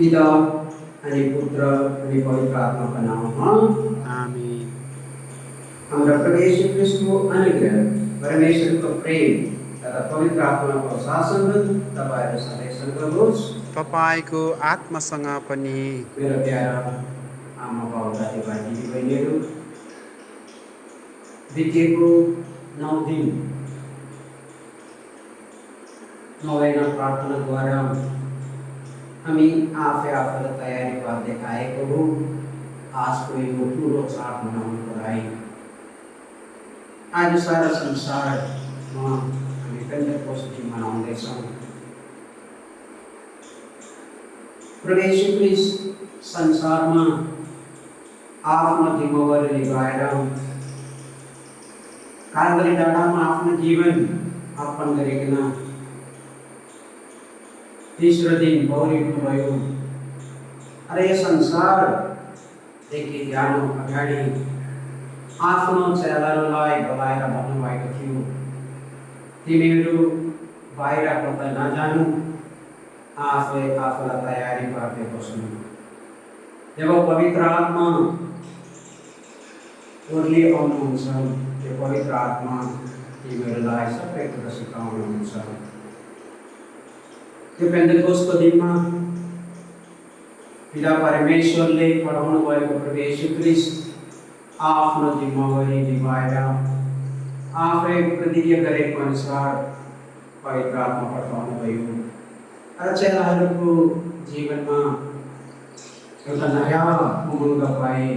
पिता अनि पुत्र अनि पवित्र आत्माको नाममा आमीन। हाम्रो प्रभु येशू ख्रीष्टको अनुग्रह, परमेश्वरको प्रेम तथा पवित्र आत्माको शासन तपाईहरु सबैसँग होस्। तपाईको आत्मासँग पनि। मेरो प्यारा आमा बाउ दाजुभाइ दिदीबहिनीहरू, बितेको 9 दिन नोवेना प्रार्थनाद्वारा हामी आफूलाई तयारी गर्दै आएको हो आजको यो ठुलो चाड मनाउनको लागि। आज सारा संसारमा हामी पेन्टेकोस्ट मनाउँदैछौँ। प्रभु येशू ख्रीष्ट संसारमा आफ्नो जिम्मेवारी निभाएर कालवरी डाँडामा आफ्नो जीवन अर्पण गरिकन तेस्रो दिन बौरिनुभयो र यो संसारदेखि जानु अगाडि आफ्नो चेलाहरूलाई बोलाएर भन्नुभएको थियो, तिमीहरू बाहिर कतै नजानु, आफूलाई तयारी गर्दै बस्नु। जब पवित्र आत्मा ओर्ली आउनुहुन्छ, त्यो पवित्र आत्मा तिमीहरूलाई सबै कुरा सिकाउनुहुन्छ। त्यो पेन्टेकोस्टको दिनमा पिता परमेश्वरले पठाउनु भएको प्रभु येशू ख्रीष्ट आफ्नो जिम्मेवारी निभाएर आफै प्रतिज्ञा गरेको अनुसार पवित्र आत्मा पठाउनु भयो र चेलाहरूको जीवनमा एउटा नयाँ उमङ्ग पाए।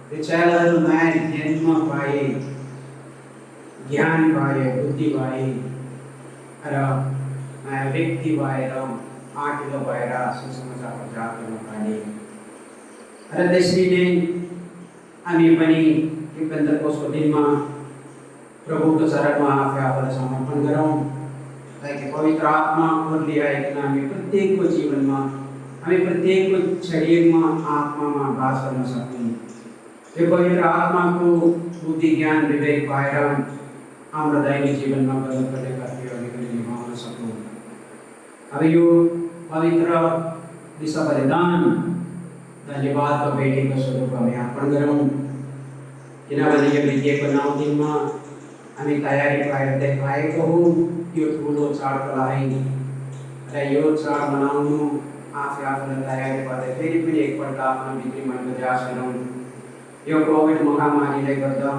त्यो चेलाहरू नयाँ जन्म पाए, ज्ञान पाए, बुद्धि पाए र नयाँ व्यक्ति भएर आँटिलो भएर सुसमाचार प्रचार गर्न पाए। र त्यसरी नै हामी पनि यो पेन्टेकोस्टको दिनमा प्रभुको चरणमा आफूलाई समर्पण गरौँ, ताकि पवित्र आत्मा ओर्ली आइकन हामी प्रत्येकको जीवनमा, हामी प्रत्येकको शरीरमा, आत्मामा वास गर्न सक्छौँ। त्यो पवित्र आत्माको बुद्धि ज्ञान विवेक पाएर हाम्रो दैनिक जीवनमा गर्नुपर्ने कर्तव्यहरू पनि निभाउन सकौँ। अब यो पवित्र विश्व बलिदान धन्यवादको भेटीको स्वरूप हामी अर्पण गरौँ, किनभने यो बितेको 9 दिनमा हामी तयारी गर्दै आएको हो यो ठुलो चाडको लागि। र यो चाड मनाउनु आफूलाई तयारी गर्दै फेरि पनि एकपल्ट आफ्नो भित्री मनको जाँच गरौँ। यो कोभिड महामारीले गर्दा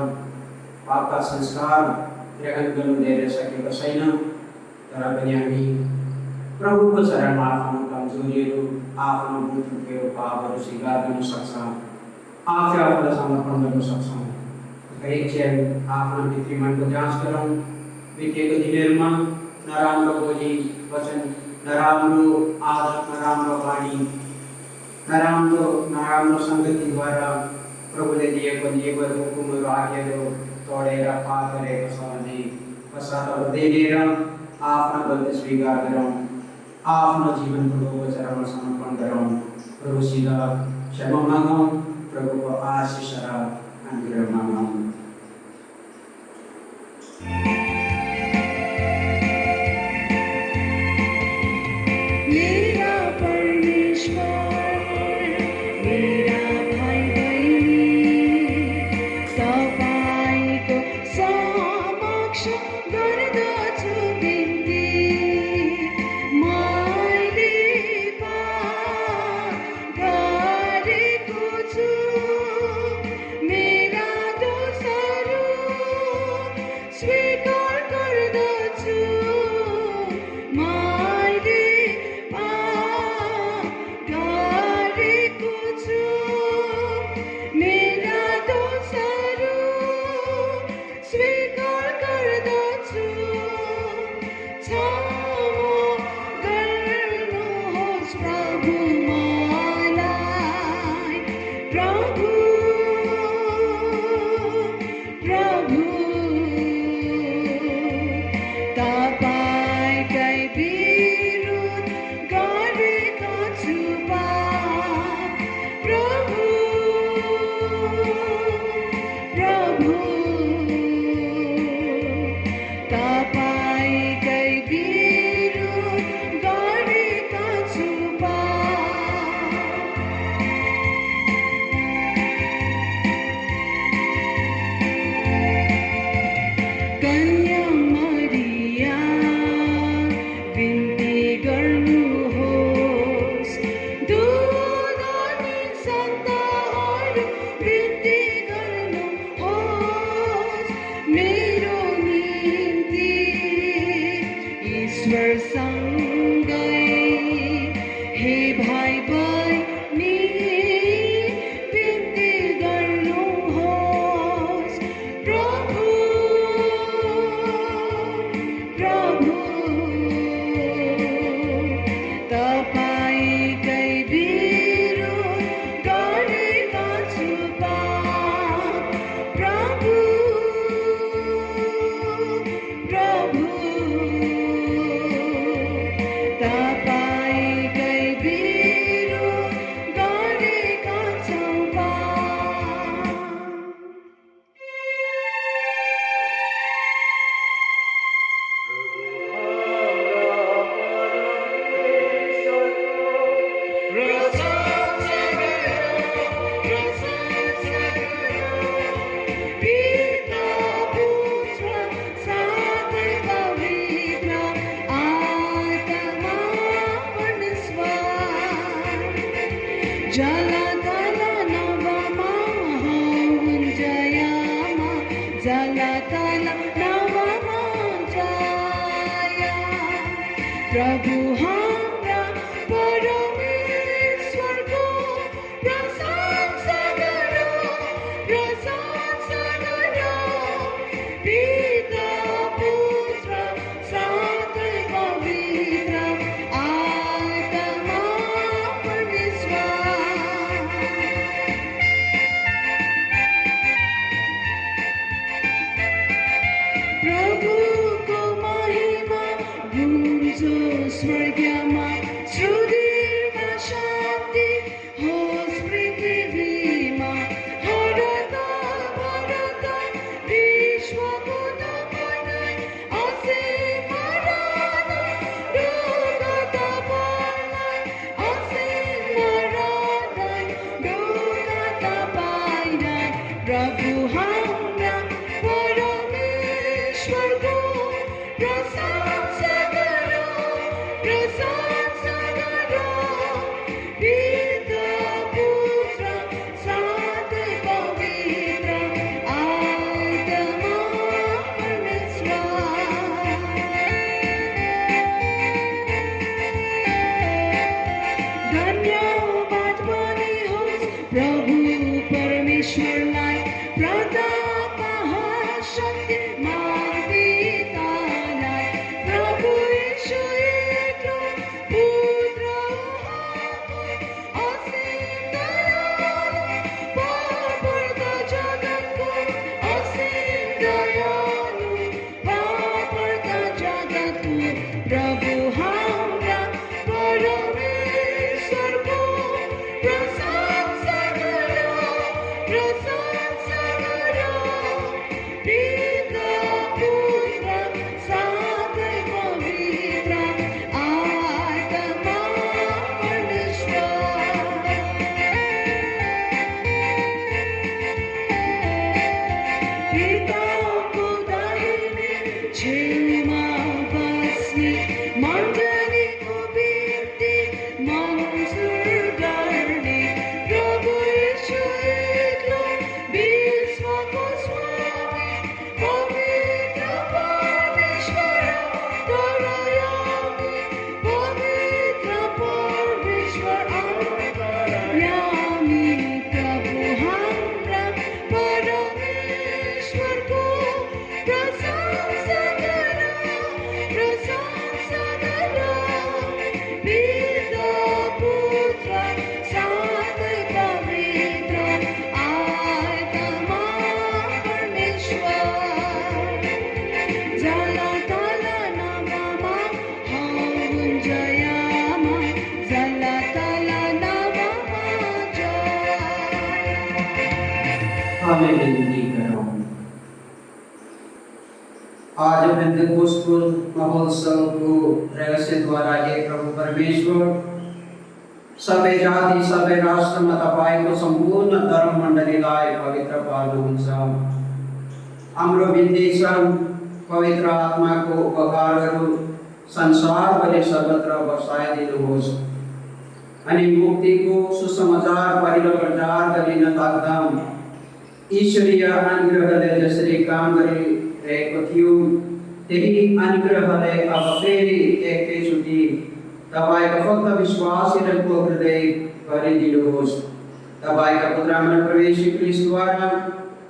पापका संस्कार ग्रहण गर्नु धेरै सकेको छैन, तर पनि हामी प्रभुको चरणमा आफ्नो कमजोरीहरू, आफ्नो भुलचुकहरू, पापहरू स्वीकार गर्न सक्छौँ, आफूलाई समर्पण गर्न सक्छौँ। एकछिन आफ्नो भित्री मनको जाँच गरौँ। बितेको दिनहरूमा नराम्रो बोली वचन, नराम्रो आदत, नराम्रो बानी, नराम्रो सङ्गतिद्वारा प्रभुले दिएको नियमहरू, हुकुमहरू, आज्ञाहरू तोडेर पाप गरेको छ भने पश्चाताप दिएर आफ्नो गल्ती स्वीकार गरौँ, आफ्नो जीवन प्रभुको चरणमा समर्पण गरौँ, प्रभुसित क्षमा मागौँ, प्रभुको आशिष र अनुग्रह मागौँ। to वृद्धि गर्नुहोस् मेरो निम्ति ईश्वरसँगै हे भाइ बहिनी वृद्धि गर्नुहोस् प्रभु तपाईकै विरोध गरेका छु पाप प्रभु तपाईकै विरोध गरेका छौँ पाप पिता पुत्र साथै पवित्र आत्मा परमेश्वर जलतल नवमा हुन्जयामा जलतल नवमा जया प्रभु हाम्रा परमेश्वरको प्रशंसा गरौँ पिता पुत्र साथै पवित्र आत्मा परमेश्वर प्रभुको महिमा गुन्जो स्वर्गमा सुदीर्घ शान्ति होस् पृथ्वीमा हरता भरता विश्वको तपाईलाई असीम आराधना ढोका तपाईलाई असीम आराधना ढोका तपाईलाई प्रभु हाम्रा परमेश्वरको प्रशंसा गरौँ पिता पुत्र साथै पवित्र आत्मा परमेश्वर धन्यवाद पनि होस् प्रभु परमेश्वरलाई प्रताप शक्ति पितालाई प्रभु यीशु एक्लो पुत्र असीम दयालु पापहर्ता जगतको असीम दयालु पापहर्ता जगतको प्रभु हाम्रा परमेश्वरको प्रशंसा गरौँ पिता पुत्र साथै पवित्र आत्मा परमेश्वर पिताको दाहिने छेउमा बस्ने मण्डलीको बिन्ती मन्जुर गर्ने प्रभु यीशु एक्लो विश्वको स्वामी पवित्र परमेश्वर दयालु पवित्र परमेश्वर अन्तर्यामी प्रभु हाम्रा परमेश्वरको प्रशंसा गरौँ पिता पुत्र साथै पवित्र आत्मा परमेश्वर जलतल नवमा हुन्जयामा जलतल नवमा जया हमें विनती करो। आज पेंटेकोस्टल महोत्सव को रहस्य द्वारा हे प्रभु परमेश्वर सबै जाति सबै राष्ट्रमा तपाईको सम्पूर्ण धर्म मण्डलीलाई पवित्र पार्नुहुन्छ। हाम्रो बिन्ती छ पवित्र आत्माको उपकारहरू संसारभरि सर्वत्र बसाइदिनुहोस् अनि मुक्तिको सुसमाचार पहिलो प्रचार गरिन ताक्दा ईश्वरीय अनुग्रहले जसरी काम गरिरहेको थियो त्यही अनुग्रहले अब फेरि एकैचोटि तपाईँको भक्त विश्वासीहरूको हृदय भरिदिनुहोस्। तपाईँका पुत्रमा प्रवेश क्रिस्टद्वारा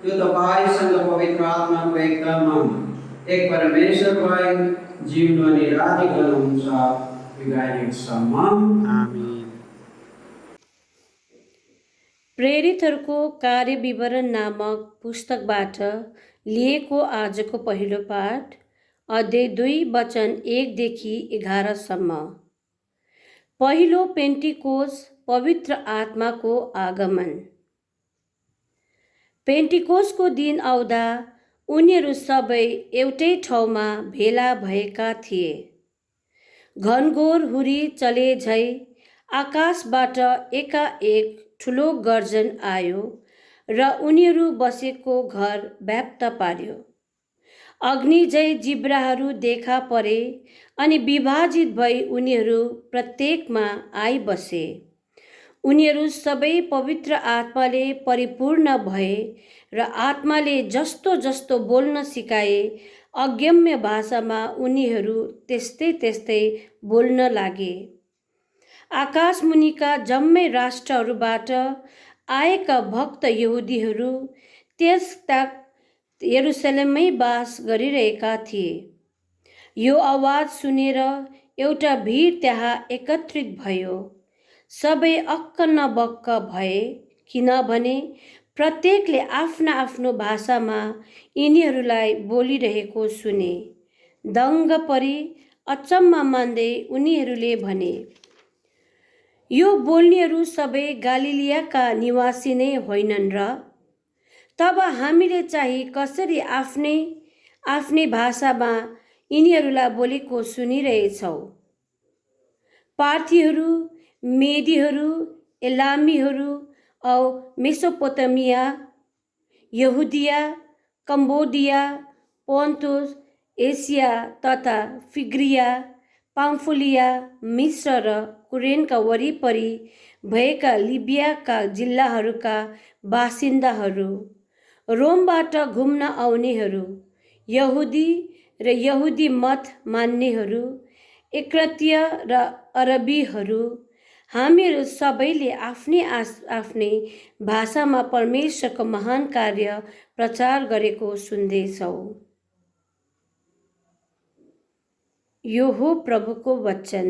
जो तपाईँसँग पवित्र आत्माको एकतामा एक परमेश्वर भई जीवन अनि राति गर्नुहुन्छ युगायुगसम्म। आमीन। प्रेरितहरूको कार्य विवरण नामक पुस्तकबाट लिएको आजको पहिलो पाठ अध्याय 2 वचन 1 देखि 11 सम्म। पहिलो पेन्टिकोस पवित्र आत्माको आगमन। पेन्टिकोसको दिन आउँदा उनीहरू सबै एउटै ठाउँमा भेला भएका थिए। घनघोर हुरी चले झै आकाशबाट एकाएक ठुलो गर्जन आयो र उनीहरू बसेको घर व्याप्त पार्यो। अग्नि झै जिब्राहरू देखा परे अनि विभाजित भई उनीहरू प्रत्येकमा आइबसे। उनीहरू सबै पवित्र आत्माले परिपूर्ण भए र आत्माले जस्तो जस्तो बोल्न सिकाए अगम्य भाषामा उनीहरू त्यस्तै त्यस्तै बोल्न लागे। आकाशमुनिका जम्मै राष्ट्रहरूबाट आएका भक्त यहुदीहरू त्यस यरुसलेममै बास गरिरहेका थिए। यो आवाज सुनेर एउटा भिड त्यहाँ एकत्रित भयो। सबै अक्क न बक्क भए, किनभने प्रत्येकले आफ्ना आफ्नो भाषामा यिनीहरूलाई बोलिरहेको सुने। दङ्ग परी अचम्म मान्दै उनीहरूले भने, यो बोल्नेहरू सबै गालिलियाका निवासी नै होइनन् र? तब हामीले चाहिँ कसरी आफ्नै भाषामा यिनीहरूलाई बोलेको सुनिरहेछौँ? पार्थीहरू, मेदीहरू, एलामीहरू औ मेसोपोटामिया, यहुदिया, कम्बोडिया, पोन्टुस, एसिया तथा फिग्रिया, पाम्फुलिया, मिस्र र कुरेनका वरिपरि भएका लिबियाका जिल्लाहरूका बासिन्दाहरू, रोमबाट घुम्न आउनेहरू, यहुदी र यहुदी मत मान्नेहरू, एक्रेतीय र अरबीहरू, हामीहरू सबैले आफ्नै भाषामा परमेश्वरको महान कार्य प्रचार गरेको सुन्दैछौँ। यो हो प्रभुको वचन।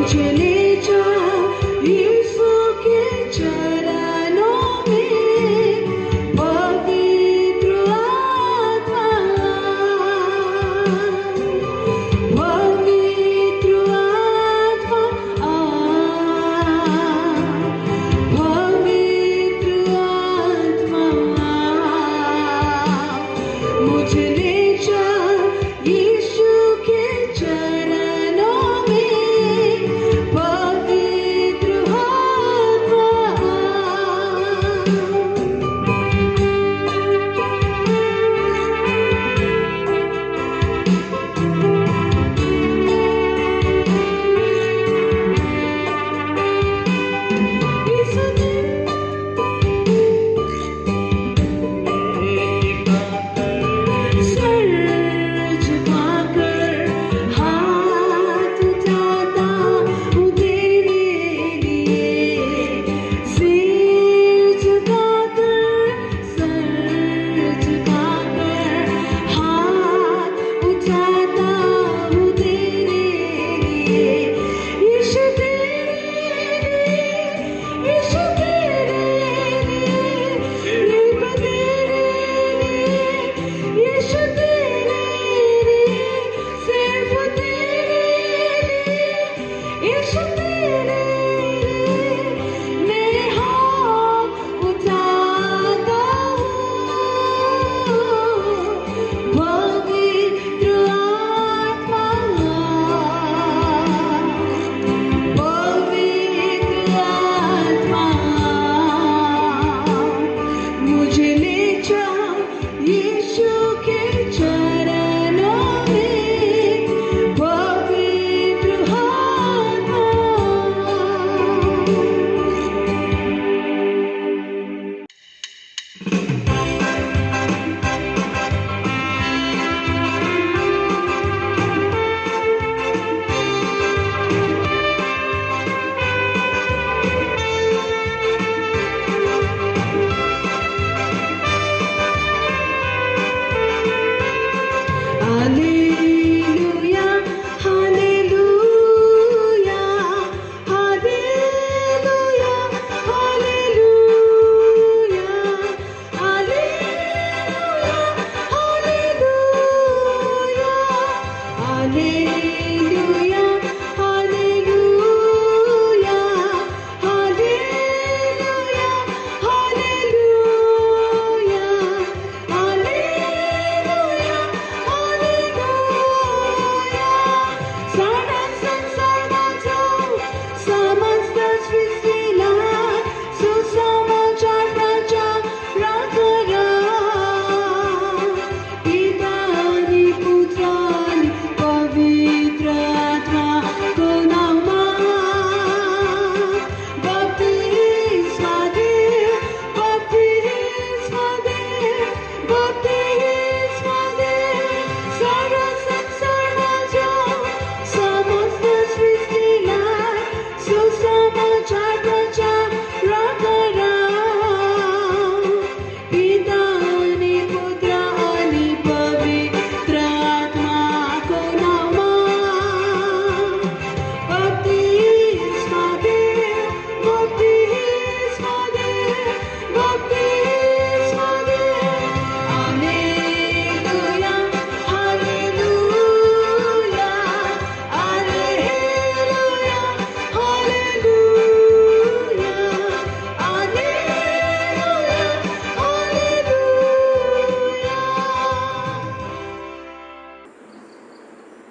चले जा यीशु के चरणों में।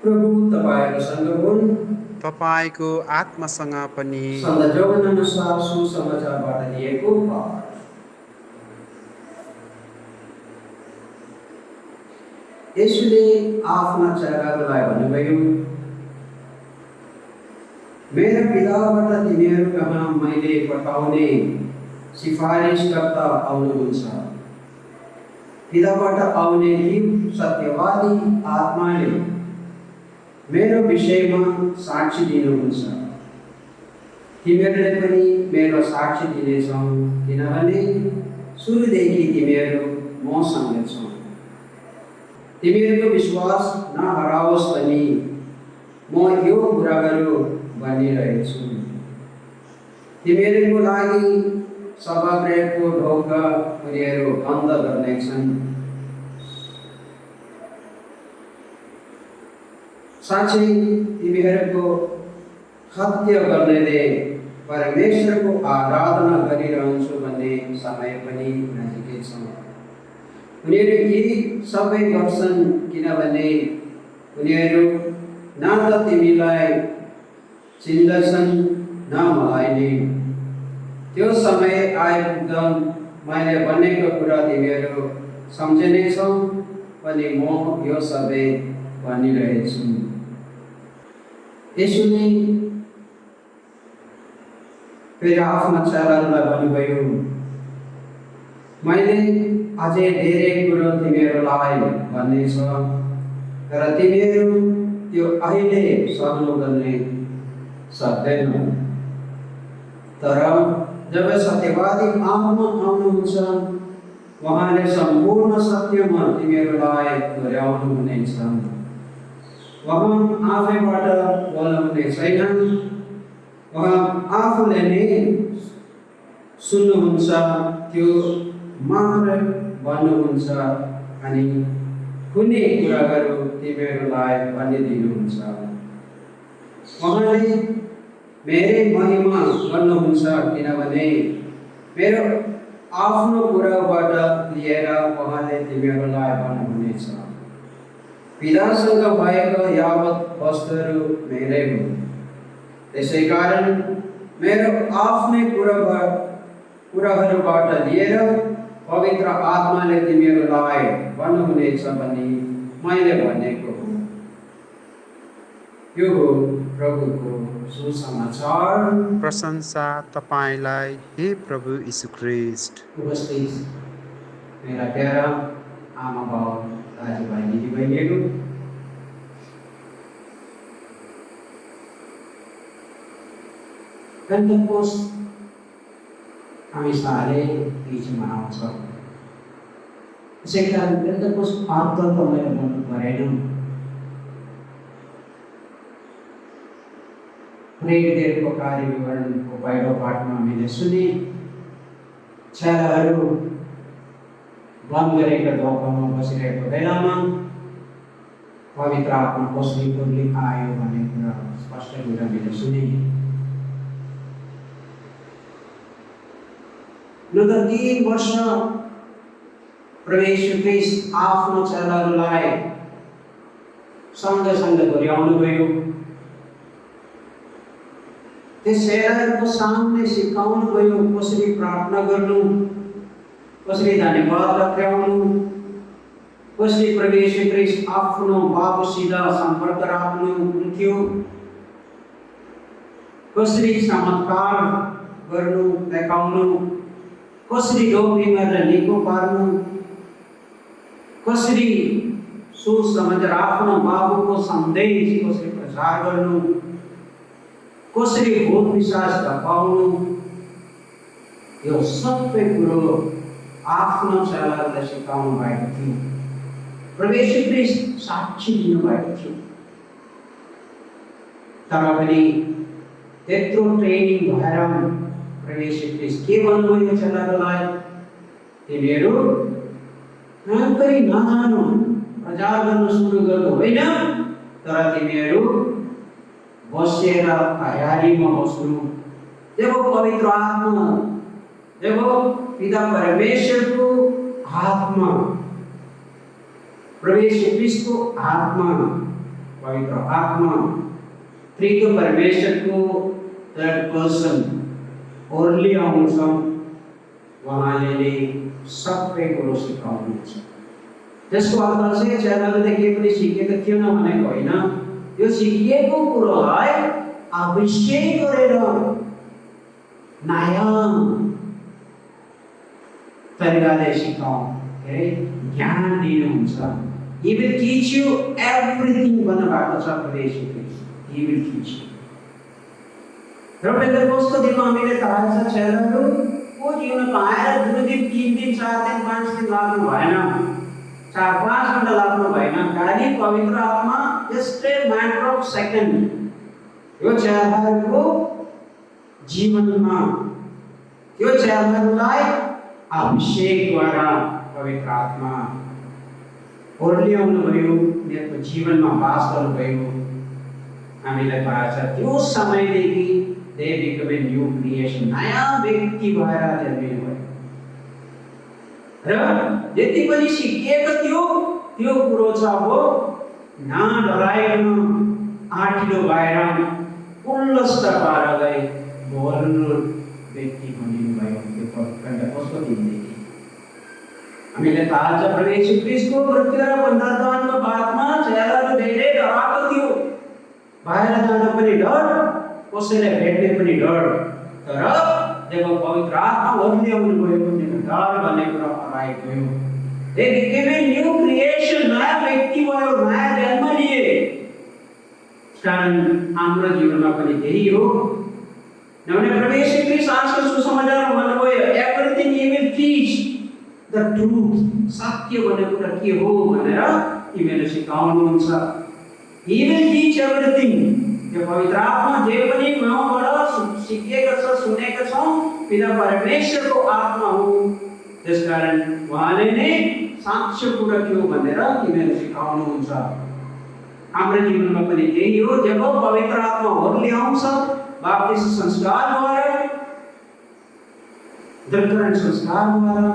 प्रभु तपाईँहरूसँग हुन्। तपाईँको आत्मासँग पनि। सन्त जोहन्नुसार सुसमाचारबाट दिएको पाठ। यसुले आफ्ना चेलाहरूलाई भन्नुभयो, मेरो पिताबाट तिमीहरू कहाँ मैले पठाउने सिफारिसकर्ता आउनुहुन्छ। पिताबाट आउने ती सत्यवादी आत्माले मेरो विषयमा साक्षी दिनुहुन्छ। तिमीहरूले पनि मेरो साक्षी दिनेछौ, किनभने सुरुदेखि तिमीहरू मसँग छौ। तिमीहरूको विश्वास नहराओस् भनी म यो कुराहरू भनिरहेछु। तिमीहरूको लागि सभागृहको ढोका उनीहरू बन्द गर्नेछन्। साँच्चै तिमीहरूको हत्या गर्नेले परमेश्वरको आराधना गरिरहन्छु भन्ने समय पनि नजिकै छ। उनीहरू यी सबै गर्छन् किनभने उनीहरू न त तिमीलाई चिन्दछन् न मलाई नै। त्यो समय आइपुग्दा मैले भनेको कुरा तिमीहरू सम्झनेछौ पनि म यो सबै भनिरहेछु। यसुले फेरि आफ्ना चेलाहरूलाई भन्नुभयो, मैले अझै धेरै कुरो तिमीहरूलाई भन्नेछ, तर तिमीहरू त्यो अहिले सहनु गर्ने सक्दैन। तर जब सत्यवादी आत्मा आउनुहुन्छ, उहाँले सम्पूर्ण सत्यमा तिमीहरूलाई डोर्याउनु हुनेछ। उहाँ आफैबाट बोल्नुहुने छैन, उहाँ आफूले नै सुन्नुहुन्छ, त्यो मात्र भन्नुहुन्छ अनि कुनै कुराहरू तिमीहरूलाई भनिदिनुहुन्छ। उहाँले मेरै महिमा गर्नुहुन्छ, किनभने मेरो आफ्नो कुराबाट लिएर उहाँले तिमीहरूलाई भन्नुहुनेछ। पितासँग भएको यावत वस्तुहरू मेरै हुन्, त्यसै कारण मेरो आफ्नै कुराहरूबाट लिएर पवित्र आत्माले तिमीहरूलाई भन्नुहुनेछ भनी मैले भनेको हो। यो हो प्रभुको सुसमाचार। प्रशंसा तपाईलाई हे प्रभु यीशु ख्रीष्ट। उपस्थित मेरा प्यारा आमा बाउ दाजुभाइ दिदीबहिनीहरू, पेन्टेकोस्ट हामी सारे बीच मनाउँछ। त्यसै कारण पेन्टेकोस्ट अर्थ त मैले भन्नु परेन। प्रेरितहरूको कार्य विवरणको पहिलो पाठमा हामीले सुने, चेलाहरू बन्द गरेको ढोकामा बसिरहेको बेलामा पवित्र आत्मा कसरी आयो भन्ने कुरा स्पष्ट कुरा हामीले सुनेँ। न त 3 वर्ष प्रभु येशू ख्रीष्ट आफ्नो चेलाहरूलाई सँगसँगै डोर्याउनु भयो। त्यस चेलाहरूको सामने सिकाउनु भयो कसरी प्रार्थना गर्नु, कसरी धन्यवाद टक्राउनु, कसरी प्रभु येशू ख्रीष्ट आफ्नो बाबुसित सम्पर्क राख्नुहुन्थ्यो, कसरी चमत्कार गर्नु देखाउनु, कसरी रोग बिमारलाई निको पार्नु, कसरी सुसमाचार आफ्नो बाबुको सन्देश कसरी प्रचार गर्नु, कसरी भूत पिशाच धपाउनु, यो सबै कुरो आफ्नो चेलाहरूलाई सिकाउनु भएको थियो। प्रभु येशू ख्रीष्ट साक्षी दिनुभएको थियो। तर पनि त्यत्रो ट्रेनिङ भएर प्रभु येशू ख्रीष्ट के भन्नुभयो चेलाहरूलाई, तिमीहरू नोकरी नजानु, प्रचार गर्न सुरु गर्नु होइन, तर तिमीहरू बसेर हरियालीमा बस्नु। जब पवित्र आत्मा, जब पिता परमेश्वरको आत्मा, प्रभु येशू ख्रीष्टको आत्मा, पवित्र आत्मा, त्रित्व परमेश्वरको थर्ड पर्सन ओर्ली आउँछ, उहाँले सबै कुरो सिकाउनुहुन्छ। त्यसको अर्थ चाहिँ चेलाहरूले के पनि सिकेको थिएन भनेको होइन, यो सिकिएको कुरोलाई अभिषेक गरेर नयाँ तरिकाले सिकाउँ, ज्ञान दिनुहुन्छ। He will teach you everything भन्नुभएको छ प्रभु येशू ख्रीष्ट। He will teach you। र पेन्टेकोस्टको दिनमा हामीले थाहा छ चेलाहरू को जीवनमा आएर 2 दिन 3 दिन 4 दिन 5 दिन लाग्नु भएन, 4-5 घण्टा लाग्नु भएन, खाली पवित्र आत्मा just a matter of second यो चेलाहरूको जीवनमा, यो चेलाहरूलाई अभिषेकद्वारा पवित्र आत्मा ओर्ल्याउनु भयो, उनीहरूको जीवनमा बास गर्नुभयो। हामीलाई थाहा छ त्यो समयदेखि they become a new creation, नयाँ व्यक्ति भएर जन्मिनु भयो। र जति पनि सिकिएको थियो त्यो कुरो छ अब नडराइकन आँटिलो भएर उल्लसित पारालाई बोल्नु व्यक्ति बनिनु भयो। त्यो पेन्टेकोस्टको दिनदेखि हामीले थाहा छ प्रभु येशू ख्रीष्टको मृत्यु र पुनरुत्थानको बादमा चेलाहरू धेरै डराएको थियो, बाहिर जान पनि डर, कसैलाई भेट्ने पनि डर। तर जब पवित्र आत्मा ओर्ल्याउनु भयो उनीहरूको डर भन्ने कुरा हराएको थियो। They became a new creation, नयाँ व्यक्ति भयो, नयाँ जन्म लिए। कारण हाम्रो जीवनमा पनि त्यही हो। नभने प्रभु येशू ख्रीष्ट आजको सुसमाचारमा भन्नुभयो everything he will teach the truth, सत्य भन्ने कुरा के हो भनेर तिमीहरूले सिकाउनुहुन्छ। He will teach everything। यो पवित्र आत्मा जे पनि उहाँबाट सिकेको छ, सुनेको छौँ, पिता परमेश्वरको आत्मा हो। त्यसकारण उहाँले नै साँचो कुरा के हो भनेर तिमीहरूले सिकाउनुहुन्छ। हाम्रो जीवनमा पनि त्यही हो। जब पवित्र आत्मा ओर्ल्याउँछ बाप्तिस्म संस्कारद्वारा, दृढीकरण संस्कारद्वारा,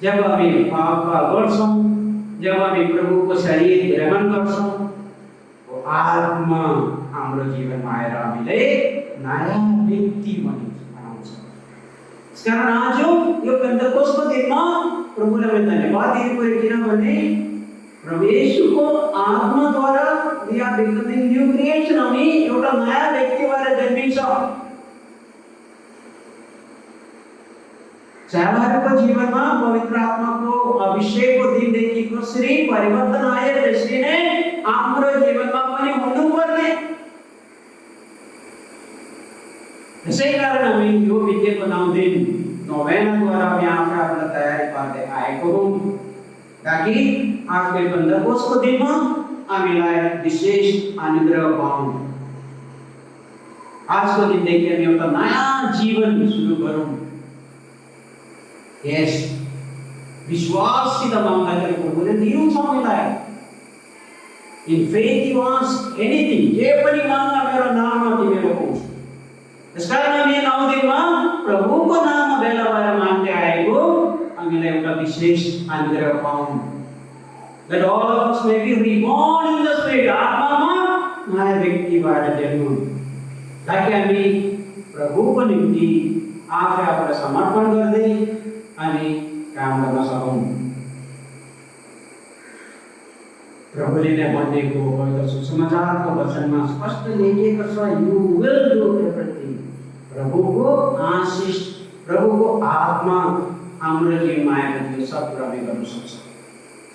जब हामी पाप गर्छौँ, जब हामी प्रभुको शरीर ग्रहण गर्छौँ, आत्मा हाम्रो जीवनमा आएर हामीले नयाँ व्यक्ति बनाउँछ। त्यसकारण आज यो पेन्टेकोस्टको दिनमा प्रभुलाई हामी धन्यवाद दिनुपर्यो, किनभने प्रभु येशूको आत्माद्वारा we are becoming new creation, हामी एउटा नयाँ व्यक्ति भएर जन्मिन्छ। चेलाहरूको जीवनमा पवित्र आत्माको अभिषेकको दिनदेखि कसरी परिवर्तन आयो त्यसरी नै हाम्रो जीवनमा पनि हुनुपर्ने। त्यसै कारण हामी यो विज्ञको 9 दिन नोभेनाद्वारा हामी आफूलाई तयारी पार्दै आएको हौँ, ताकि आजको पेन्टेकोस्टको दिनमा हामीलाई विशेष अनुग्रह पाऊँ। आजको दिनदेखि हामी एउटा नयाँ जीवन सुरु गरौँ। यस विश्वाससित माग्दाखेरि प्रभुले दिनुहुन्छ हामीलाई। In faith you ask anything. जे पनि माग्न मेरो नाममा तिमीले पाउँछ। यसकारण हामी 9 दिनमा प्रभुको नाममा भेला भएर माग्दै आएको हामीलाई एउटा विशेष अनुग्रह पाऊँ। That all of us may be reborn in the Spirit. आत्मामा नयाँ व्यक्ति भएर जन्मौँ, ताकि हामी प्रभुको निम्ति आफै आफूलाई समर्पण गर्दै हामी काम गर्न सकौँ। प्रभुले नै भनेको पवित्र सुसमाचारको वचनमा स्पष्ट लेखिएको छ, यु विल डु एभ्रिथिङ। प्रभुको आशिष, प्रभुको आत्मा हाम्रो जीवनमा आएको त्यो सब कुरा हामी गर्न सक्छ।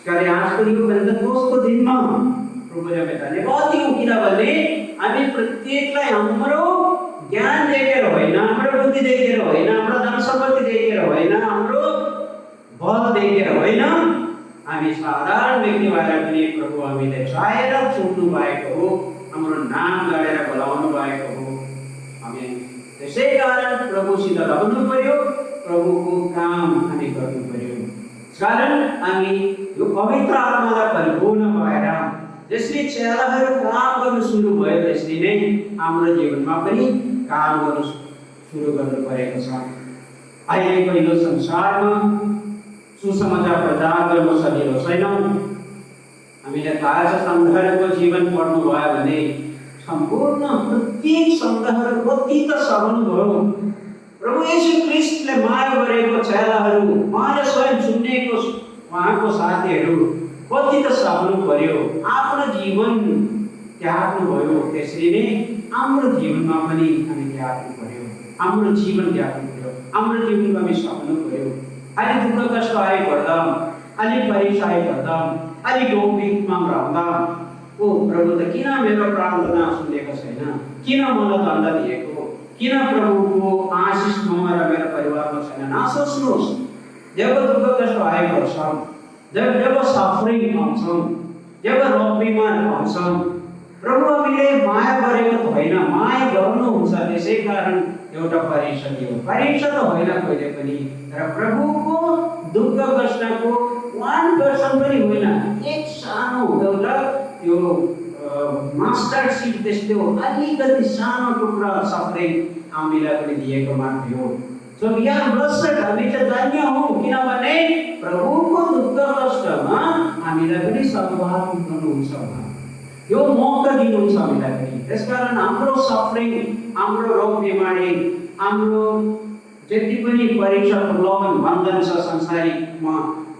त्यसकारण आजको यो पेन्टेकोस्टको दिनमा प्रभुले हामी धन्यवाद दियौँ, किनभने हामी प्रत्येकलाई हाम्रो ज्ञान देखेर होइन, हाम्रो बुद्धि देखेर होइन, हाम्रो धन सम्पत्ति देखेर होइन, हाम्रो बल देखेर होइन, हामी साधारण व्यक्ति भएर पनि प्रभु हामीले चाहेर छुट्नु भएको हो, हाम्रो नाम गरेर बोलाउनु भएको हो। हामी त्यसै कारण प्रभुसित रहनु पर्यो, प्रभुको काम हामी गर्नु पर्यो। कारण हामी यो पवित्र आत्मालाई परिपूर्ण भएर जसरी चेलाहरू काम गर्नु सुरु भयो त्यसरी नै हाम्रो जीवनमा पनि काम गर्नु सुरु गर्नु परेको छ। अहिलेको यो संसारमा सुसमाचार प्रचार गर्नु सजिलो छैन। हामीले थाहा छ सन्ताहरूको जीवन पढ्नु भयो भने सम्पूर्ण प्रत्येक सन्तानहरू कति त सघाउनु भयो। प्रभु येशू ख्रीष्टले माया गरेको चेलाहरू, उहाँले स्वयं चुनेको उहाँको साथीहरू कति त सघाउनु पर्यो, आफ्नो जीवन त्याग्नु भयो। त्यसरी नै हाम्रो जीवनमा पनि हामी त्याग्नु पर्यो, हाम्रो जीवन त्याग्नु पर्यो, हाम्रो जीवनमा हामी सक्नु पर्यो। अलि दुःख कष्ट आइपर्दा, अलि परीक्षा आइपर्दा, अलि डोकमा रहँदा ओ प्रभु त किन मेरो प्रार्थना सुनेको छैन, किन मलाई दण्ड दिएको, किन प्रभुको आशिष ममा र मेरो परिवारमा छैन, नसोच्नुहोस्। जब दुःख कष्ट आइपर्छ, जब सफरिङ आउँछ, जब रोग बिमार आउँछ, प्रभु हामीले माया गरेको त होइन, माया गर्नुहुन्छ। त्यसै कारण एउटा परीक्षा दियो, परीक्षा त होइन कहिले पनि, तर प्रभुको दुःख कष्टको 1% पनि होइन, एक सानो एउटा यो मास्टर सिड त्यस्तो अलिकति सानो टुक्रा सफरिङ हामीलाई पनि दिएको मात्रै हो। सो वी आर ब्लेस्ड, हामी चाहिँ धन्य हौँ, किनभने प्रभुको दुःख कष्टमा हामीलाई पनि सहभागी हुनुहुन्छ, यो मौका दिनुहुन्छ हामीलाई पनि। त्यसकारण हाम्रो सफरिङ, हाम्रो रोग बिमारी, हाम्रो जति पनि परीक्षा प्रलोभन बन्धन छ संसारिकमा,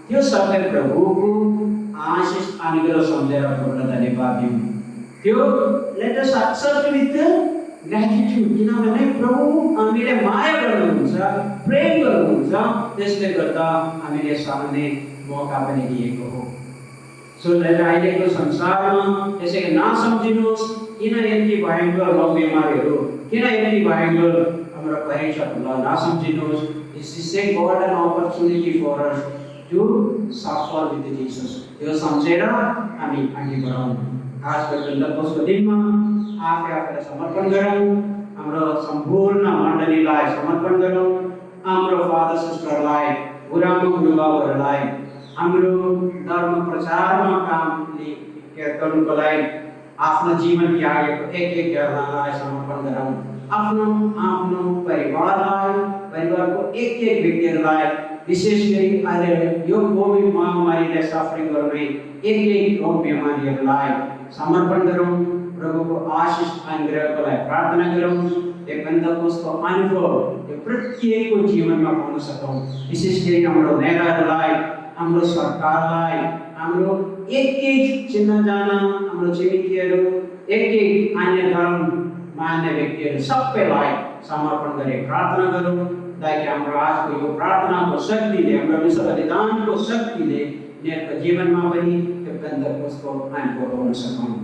त्यो सबै प्रभुको आशिष अनुग्रह सम्झेर प्रभुलाई धन्यवाद दिउँ। त्यो लेट अस एक्सेप्ट विथ ग्र्याटिट्युड, किनभने प्रभु हामीले माया गर्नुहुन्छ, प्रेम गर्नुहुन्छ, त्यसले गर्दा हामीले सहने मौका पनि दिएको हो। सो अहिलेको संसारमा त्यसैले नसम्झिनुहोस् किन यति भयङ्कर रोग बिमारीहरू, किन यति भयङ्कर हाम्रो परीक्षाहरू नसम्झिनुहोस्। This is a God an opportunity for us to suffer with Jesus. यो सम्झेर हामी अघि बढौँ। खास गरेर पेन्टेकोस्टको दिनमा आफै आफूलाई समर्पण गरौँ, हाम्रो सम्पूर्ण मण्डलीलाई समर्पण गरौँ, हाम्रो फादर सिस्टरलाई, गुरुआमा गुरुबाबुहरूलाई, हाम्रो धर्म प्रचारमा काम गर्नुको लागि आफ्नो जीवन त्यागेको एक जनालाई समर्पण गरौँ। आफ्नो परिवारको एक व्यक्तिहरूलाई, विशेष गरी अहिले यो कोभिड महामारीले सफरिङ गर्ने एक रोग बिमारीहरूलाई समर्पण गरौँ। प्रभुको आशिष अनुग्रहको लागि प्रार्थना गरौँ। यो पेन्टेकोस्टको अनुभव यो प्रत्येकको जीवनमा पाउन सकौँ। विशेष गरी हाम्रो नेताहरूलाई, हाम्रो सरकारलाई, हाम्रो एक चिनाजाना, हाम्रो छिमेकीहरू, एक अन्य धर्म मान्ने व्यक्तिहरू सबैलाई समर्पण गरी प्रार्थना गरौँ, ताकि हाम्रो आजको यो प्रार्थनाको शक्तिले, हाम्रो विश्व बलिदानको शक्तिले उनीहरूको जीवनमा पनि त्यो पेन्टेकोस्टको अनुभव पाउन सकौँ।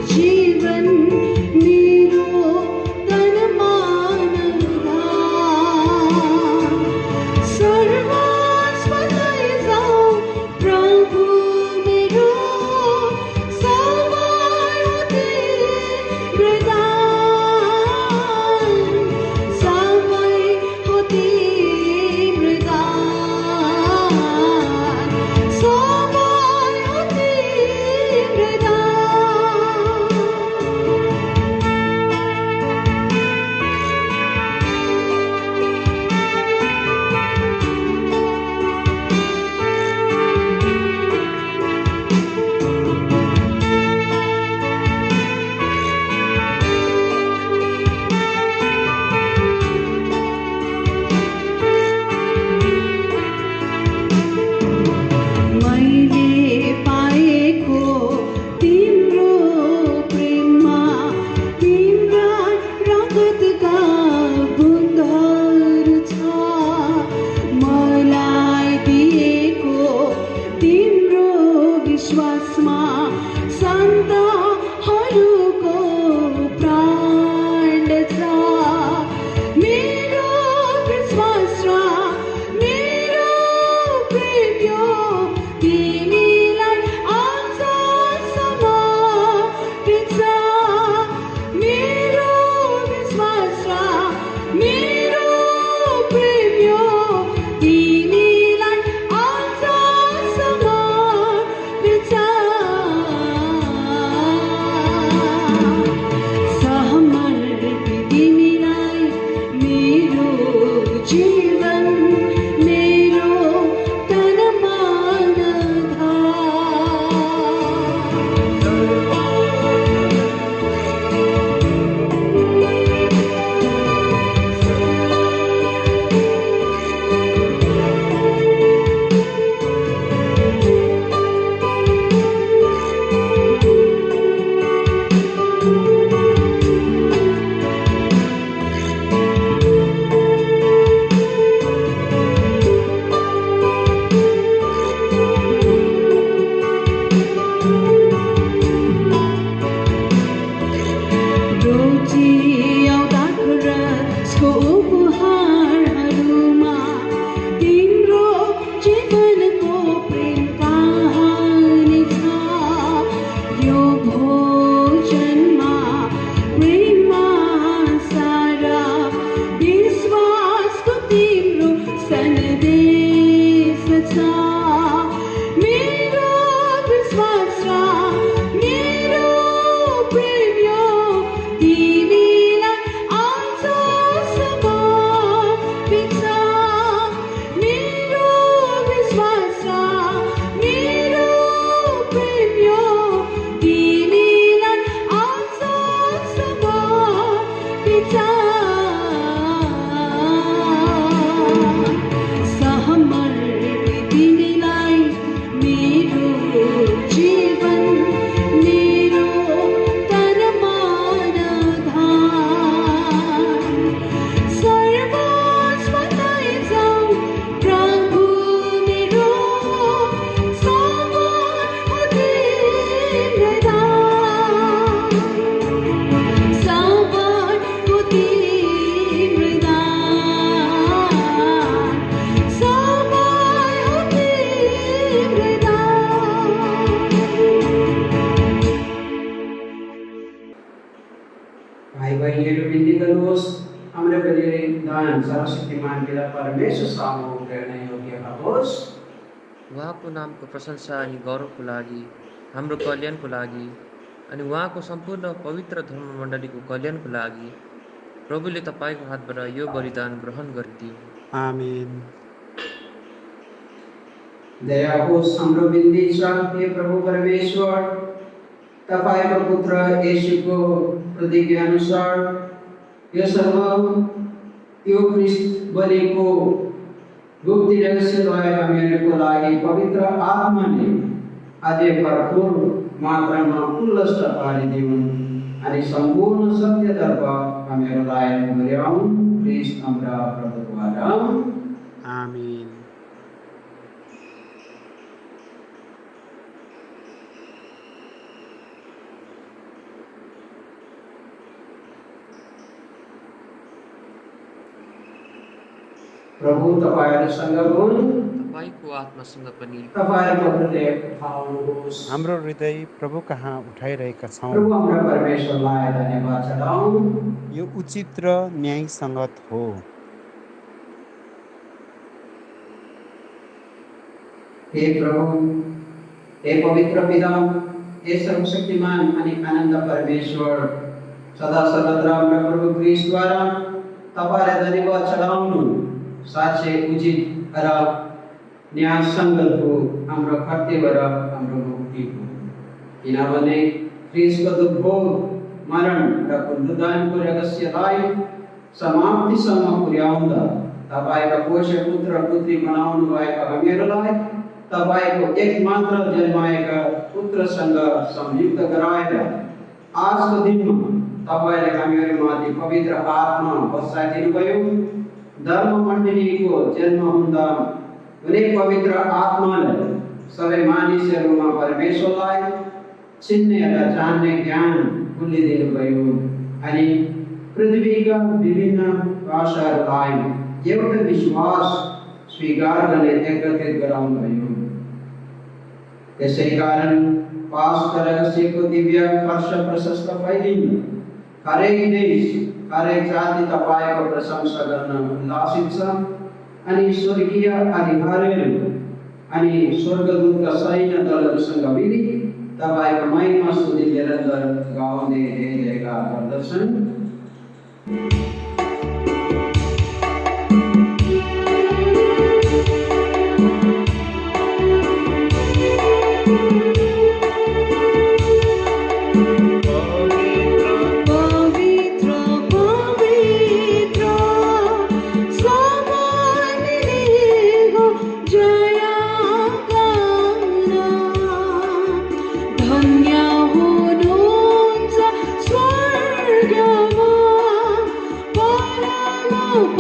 जीवन मेरो तन मन जीवन मेरो तन मन भाइ बहिनीहरू बिन्ती गर्नुहोस्, हाम्रो बलिदान सर्वशक्तिमान पिता परमेश्वर सामु गर्न योग्य होस्। उहाँको नामको प्रशंसा अनि गौरवको लागि, हाम्रो कल्याणको लागि अनि उहाँको सम्पूर्ण पवित्र धर्ममण्डलीको कल्याणको लागि प्रभुले तपाईँको हातबाट यो बलिदान ग्रहण गरिदियो। आमेन। दया होस् हाम्रो बिन्ती छ, हे प्रभु परमेश्वर, तपाईँको पुत्र येशूको प्रतिज्ञा अनुसार यो ख्रिस्ट बलिको गुप्ती रहस्यद्वारा हामीहरूको लागि पवित्र आत्माले अझै भरपूर मात्रामा उल्लस पारिदिउन् अनि सम्पूर्ण सत्यतर्फ हामीहरूलाई डोर्याउन्। ख्रिस्ट हाम्रा प्रभुद्वारा आमेन। प्रभु तपाईहरुसँग हुन्, तपाईँको आत्मासँग पनि। तपाईहरुको हृदय उठाउनुहोस्। हाम्रो हृदय प्रभु कहाँ उठाइरहेका छौँ। प्रभु हाम्रा परमेश्वरलाई धन्यवाद चढाउँ। यो उचित र न्यायसङ्गत हो। हे प्रभु, हे पवित्र पिता, हे सर्वशक्तिमान अनि आनन्द परमेश्वर, सदा सर्वत्र हाम्रा प्रभु ख्रिस्टद्वारा तपाईलाई धन्यवाद चढाउनु साँच्चै उचित र न्यायसङ्गत हो, हाम्रो कर्तव्य र हाम्रो मुक्ति हो। किनभने ख्रिस्टको दुःख, मरण र पुनरुत्थानको रहस्यलाई समाप्तिसम्म पुर्याउँदा तपाईँका पोष्य पुत्र पुत्री बनाउनु भएको हामीहरूलाई तपाईँको एकमात्र जन्माएका पुत्रसँग संयुक्त गराएर आजको दिनमा तपाईँले हामीहरूमाथि पवित्र आत्मा बसाइदिनुभयो। धर्ममण्डलीको जन्म हुँदा उनी पवित्र आत्माले सबै मानिसहरूमा परमेश्वरलाई चिन्ने र जान्ने ज्ञान खुलिदिनुभयो अनि पृथ्वीका विभिन्न भाषाहरूलाई एउटा विश्वास स्वीकार गर्ने एकत्रित गराउनुभयो। त्यसै कारण पास रहस्यको दिव्य हर्ष प्रशस्त फैलिन हरेक देश, हरेक जाति तपाईँको प्रशंसा गर्न उल्लासित छ अनि स्वर्गीय अधिकारीहरू अनि स्वर्गदूतका सैन्य दलहरूसँग मिली तपाईँको महिमा स्तुति निरन्तर गाउँदै जयजयकार गर्दछन्।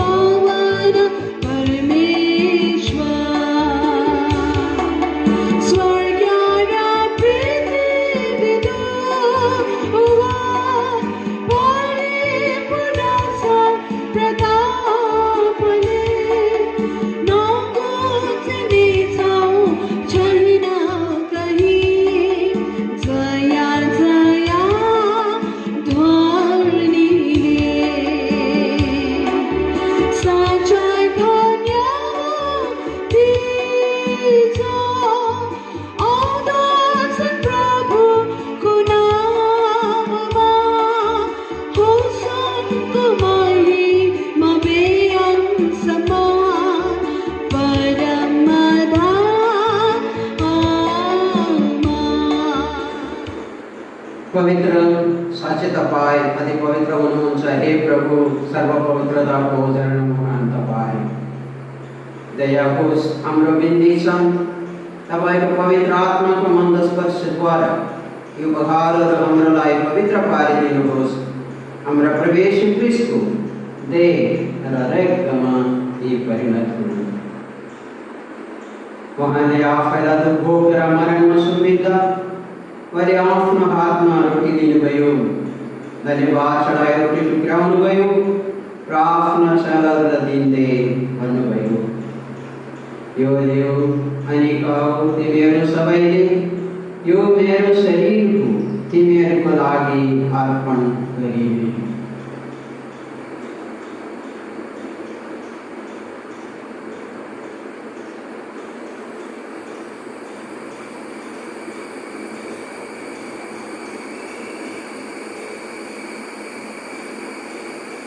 पावन परमेश्वर स्वर्गारा पृथ्वीविदो परिपूर्णसा प्रतापले नकुञ्जनी छौ छैन कहीँ जया जया ध्वनिले साँच्चै धन्यवाद दिन्छ आउँदछ प्रभुको नाममा होसनको महिमा बेअन्तसम्म पवित्र साँच्चै तपाईँ अति पवित्र हुनुहुन्छ हे प्रभु सर्वपवित्रताको उदाहरण महान तपाईँ दया होस् हाम्रो बिन्ती छन् तपाईँको पवित्र आत्माको मन्द स्पर्शद्वारा यो उपहारहरू हाम्रोलाई पवित्र पारिदिनुहोस् हाम्रा प्रवेश क्रिस्टको देह र रक्तमा यी परिणत हुनु उहाँले आफैलाई दुःख भोगेर मरणमा सुम्पिँदा उहाँले आफ्नो हातमा रोटी लिनुभयो धन्यवाद चढाएर रोटी टुक्राउनुभयो र आफ्नो चेलाहरूलाई दिँदै भन्नुभयो यो लियो अनि खाऊ तिमीहरू सबैले यो मेरो शरीर हो तिमीहरूको लागि अर्पण गरिने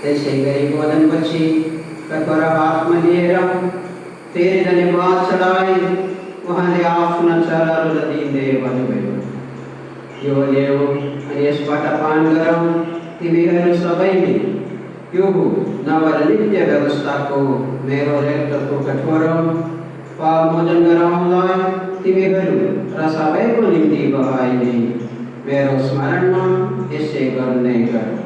त्यसै गरी भोजनपछि कटोरा हातमा लिएर फेरि धन्यवाद चढाए उहाँले आफ्ना चेलाहरूलाई दिँदै भन्नुभयो यो ल्याऊ अनि यसबाट पान गरौँ तिमीहरू सबैले यो हो नव र नित्य व्यवस्थाको मेरो रक्तको कटोरा पाप मोचन गराउँदा तिमीहरू र सबैको निम्ति बहाइने मेरो स्मरणमा यसै गर्ने गर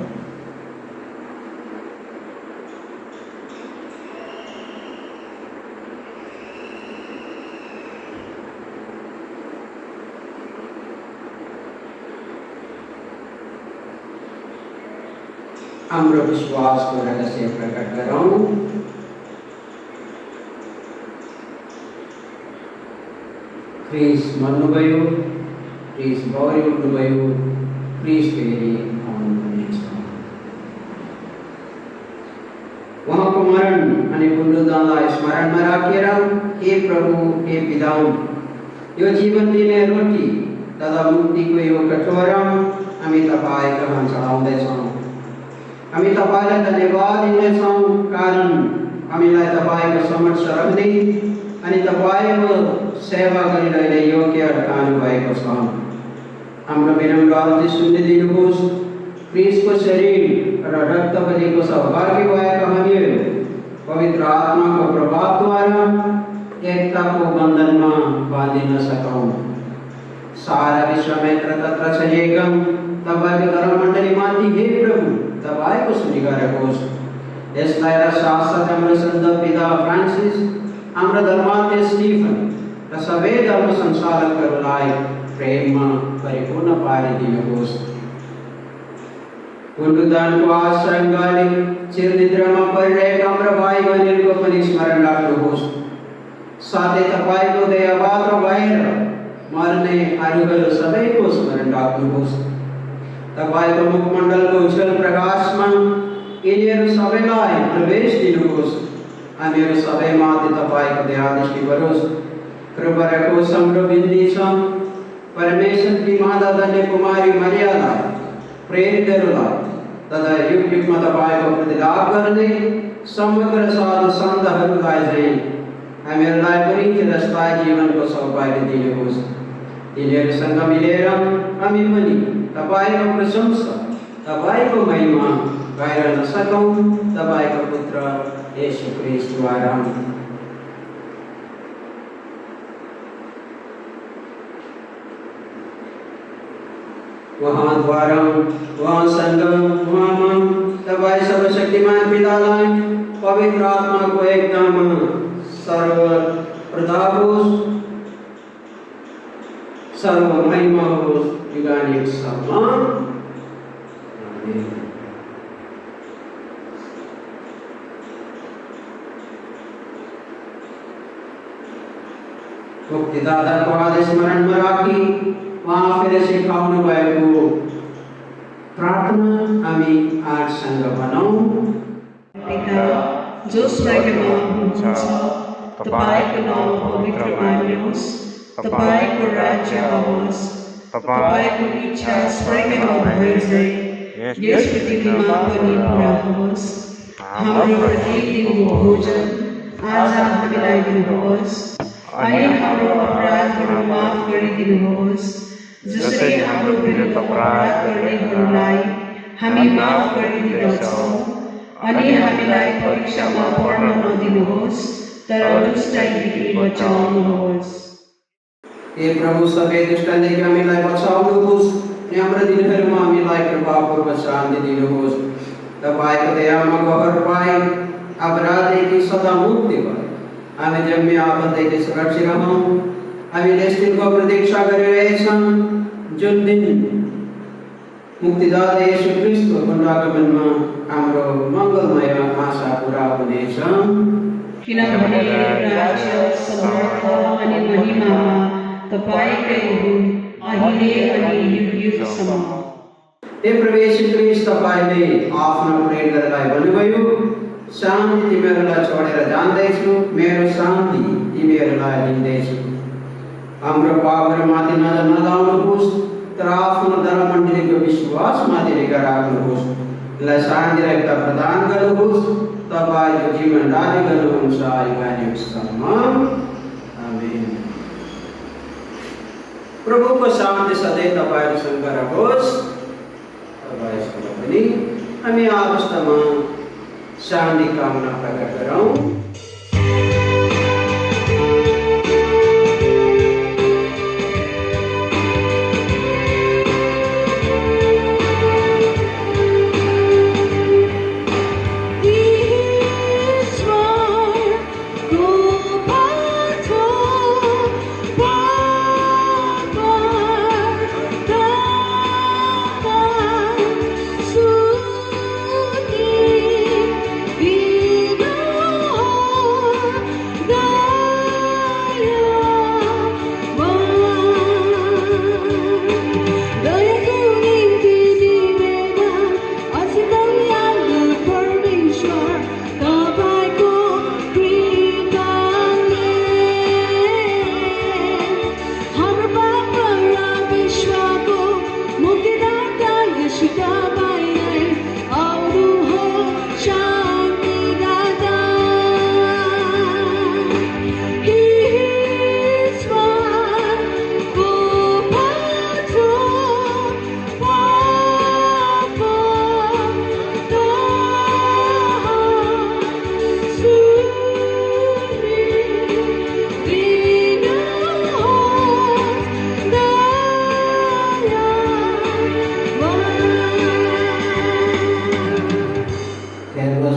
हाम्रो विश्वासको रहस्य प्रकट गरौँ ख्रिस्ट मर्नुभयो ख्रिस्ट बौरी उठ्नुभयो ख्रिस्ट फेरि आउनुहुनेछ उहाँको मरण अनि पुनरुत्थानलाई स्मरणमा राखेर हे प्रभु हे पिता यो जीवन दिने रोटी तथा मुक्तिको यो कटोरा हामी तपाईँ कहाँ चढाउँदैछौँ हामी तपाईलाई धन्यवाद दिनेछौँ कारण हामीलाई तपाईँको समक्ष राख्ने अनि तपाईँको सेवा गरिरहने योग्य ठानु भएको छ हाम्रो विनम्र अर्ती सुनिदिनुहोस् क्रिस्टको शरीर र रक्त बलिको सहभागी भएका हामीहरू पवित्र आत्माको प्रभावद्वारा एकताको बन्धनमा बाँधिन सकौँ सारा विश्वमा तत्र छरिएका तपाईँको धर्ममण्डलीमाथि हे प्रभु तपाईँको सुनिगारेको होस् यसलाई र साथसाथ हाम्रो सन्त पिता फ्रान्सिस हाम्रो धर्माध्य स्टिफन र सबै धर्म संचालकहरूलाई प्रेममा परिपूर्ण पारिदिनुहोस् पुनरुत्थानको आश्रयले चिरनिद्रामा परिरहेका हाम्रा भाइ बहिनीहरूको पनि स्मरण राख्नुहोस् साथै तपाईँको दयापात्र भएर मर्ने अरूहरू सबैको स्मरण राख्नुहोस् तपाईँको मुखमण्डलको उज्जवल प्रकाशमा यिनीहरू सबैलाई प्रवेश दिनुहोस् हामीहरू सबैमाथि तपाईँको दयादृष्टि गरोस् कृपा रहोस् हाम्रो बिन्ती छ परमेश्वरकी माता धन्य कुमारी मरियालाई प्रेरितहरूलाई तथा युग युगमा तपाईँको प्रतिलाभ गर्ने समग्र साधु सन्तहरूलाई चाहिँ हामीहरूलाई पनि चिरस्थायी जीवनको सौभाग्य दिनुहोस् यिनीहरूसँग मिलेर हामी पनि तपाईँको प्रशंसा तपाईँको महिमा गाइरहन सकौँ तपाईँको पुत्र येशू ख्रीष्टद्वारा उहाँद्वारा उहाँसँग उहाँमा तपाईँ सर्वशक्तिमान पितालाई पवित्र आत्माको एकदम सर्वप्रताप होस्, सर्व महिमा होस् युगान्युगसम्म। आमेन। मुक्तिदाताको आदेश स्मरणमा राखी उहाँले सिकाउनु भएको प्रार्थना हामी आजसँग भनौँ। पिता जसलाई हुनुहुन्छ, तपाईँको नाम पवित्र मानियोस्, तपाईँको राज्य आओस्, तपाईँको इच्छा स्वर्गमा भए झै यस पृथ्वीमा पनि पूरा होस्। हाम्रो प्रतिदिनको भोजन आज हामीलाई दिनुहोस्, अनि हाम्रो अपराधहरू माफ गरिदिनुहोस्, जसरी हाम्रो विरुद्ध अपराध गर्नेहरूलाई हामी माफ गरिदिन्छौँ, अनि हामीलाई परीक्षामा पर्न नदिनुहोस्, तर दुष्टैदेखि बचाउनुहोस्। हे प्रभु, सबै दुष्टदेखि हामीलाई बचाउनुहोस्, हाम्रो दिनहरूमा हामीलाई कृपापूर्वक शान्ति दिनुहोस्। तपाईँको दयामा गहर पाए अपराधदेखि सदा मुक्ति भए हामी जम्मे आपददेखि सुरक्षित रहौँ। हामी यस दिनको प्रतीक्षा गरिरहेछौँ जुन दिन मुक्तिदाता येशू ख्रीष्टको पुनरागमनमा हाम्रो मङ्गलमय आशा पुरा हुनेछ। किनभने राज्य, समर्थ अनि महिमामा तपाईँकै हुन्, अहिले अनि युग-युगसम्म। हे प्रभु येशू ख्रीष्ट, तपाईँले आफ्नो प्रेरितलाई भन्नुभयो, शान्ति तिमीहरूलाई छोडेर जाँदैछु, मेरो शान्ति तिमीहरूलाई दिँदैछु। हाम्रो पापहरूमाथि नजर नलाउनुहोस्, तर आफ्नो धर्ममण्डलीको विश्वासमाथि निगा राख्नुहोस्। यसलाई शान्ति र एकता प्रदान गर्नुहोस्। तपाईँको जीवन दाबी गर्नुहुन्छ युगान्युगसम्म। आमेन। प्रभुको शान्ति सधैँ तपाईँहरूसँग रहोस्, तपाईँसँग पनि। हामी अवस्थामा शान्ति कामना प्रकट गरौँ।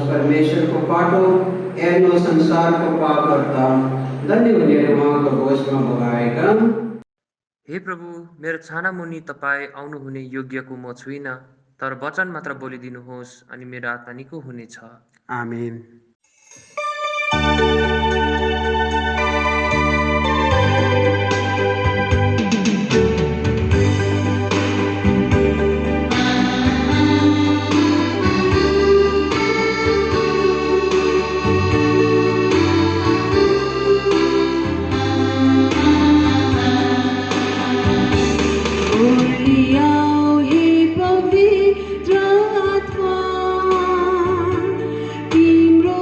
परमेश्वरको पाटो हेर्नु संसारको पापकर्ता धन्य हुनेहरू उहाँको भोजमा भगाएका। हे प्रभु, मेरो छाना मुनि तपाईँ आउनुहुने योग्यको म छुइनँ, तर वचन मात्र बोलिदिनुहोस् अनि मेरो आत्मा निको हुनेछ। आमेन। तिम्रो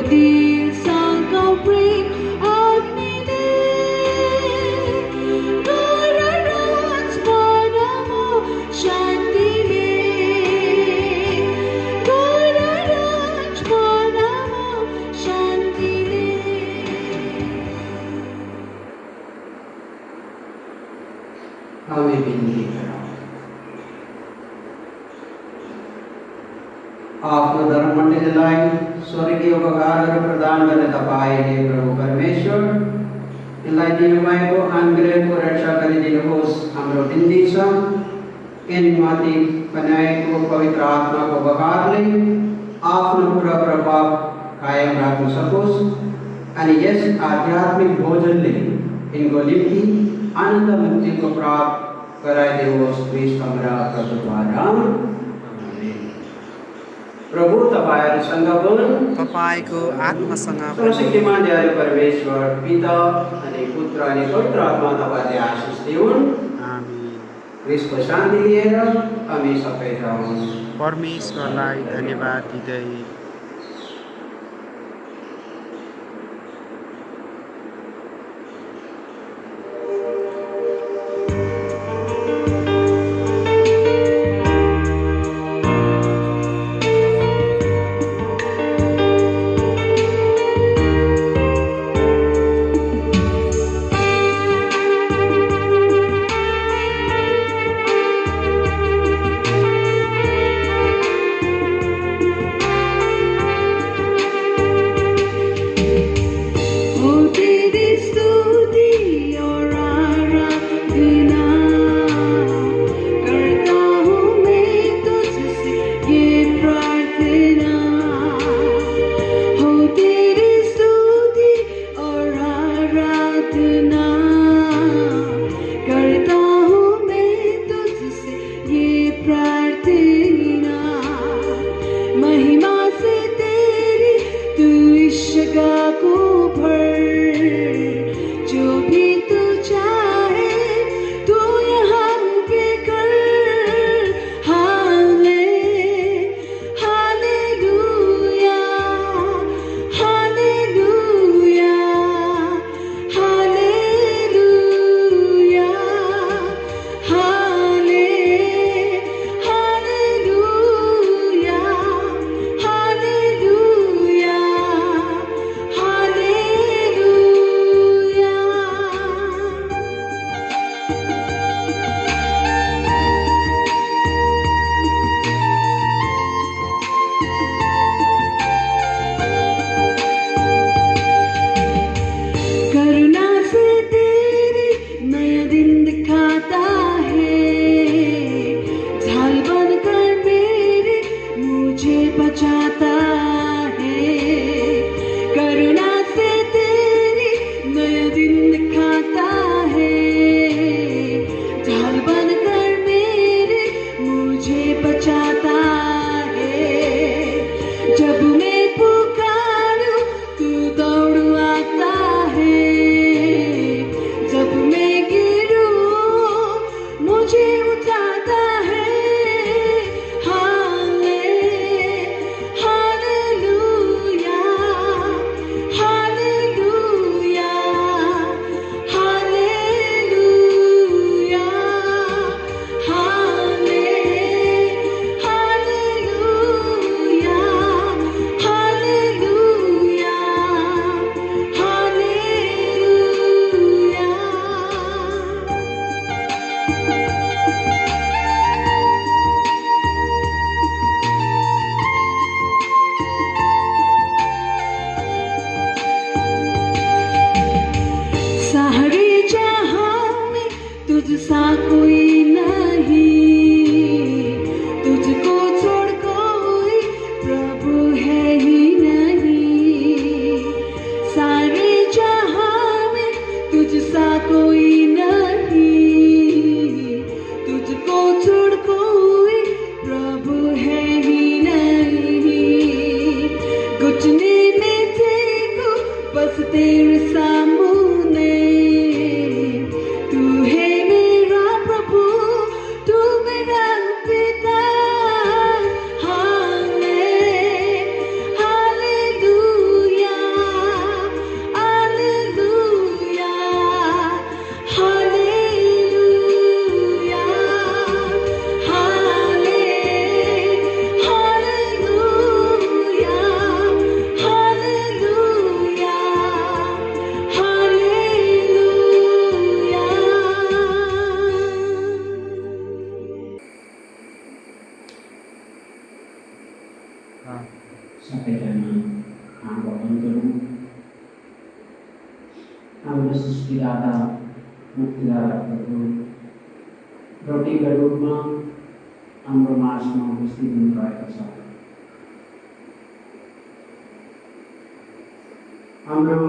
Kutil sang kau beri agnine, Gararaj padamu shantile, Gararaj padamu shantile. हमें विनती करो। आफ्नो धर्ममण्डलीलाई स्वर्गीय उपकारहरू प्रदान गर्ने तपाईँले प्रभु परमेश्वर यसलाई दिनुभएको अनुग्रहको रक्षा गरिदिनुहोस्। हाम्रो बिन्ती छ यिनमाथि बनाएको पवित्र आत्माको बहारले आफ्नो पुरा प्रभाव कायम राख्न सकोस् अनि यस आध्यात्मिक भोजनले यिनको निम्ति आनन्द मुक्तिको प्राप्त गराइदिनुहोस्। क्रिस्ट हाम्रा प्रभुद्वारा। प्रभु तपाईहरुसँग हुन्, तपाईँको आत्मासँग पनि। सर्वशक्तिमान दयालु परमेश्वर पिता अनि पुत्र अनि पवित्र आत्मा तपाईले आशिष दिउन्। आमीन। क्रिस्टको शान्ति लिएर हामी सबै जाउँ। परमेश्वरलाई धन्यवाद दिँदै उठाता है। हाले हाले सबैजना हाम्रो बन्धुहरू, हाम्रो सृष्टिदाता मुक्तिदाता प्रभु रोटीका रूपमा हाम्रो माझमा उपस्थित हुनुभएको छ। हाम्रो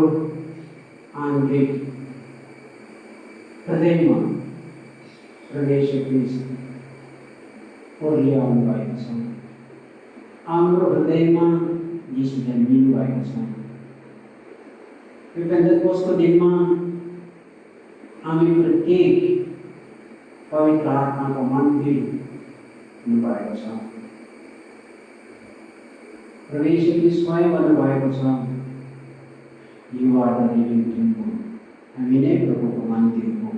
आन्तरिक हृदयमा प्रवेश ख्रिस्ट ओर्लिआउनु भएको छ। हाम्रो हृदयमा यीशु जन्मिनु भएको छ। यो पेन्टेकोस्टको दिनमा हामी प्रत्येक पवित्र आत्माको मन्दिर हुनुभएको छ। प्रभु यीशुले स्वयं भन्नुभएको छ, you are the living temple, हामी नै प्रभुको मन्दिर हो।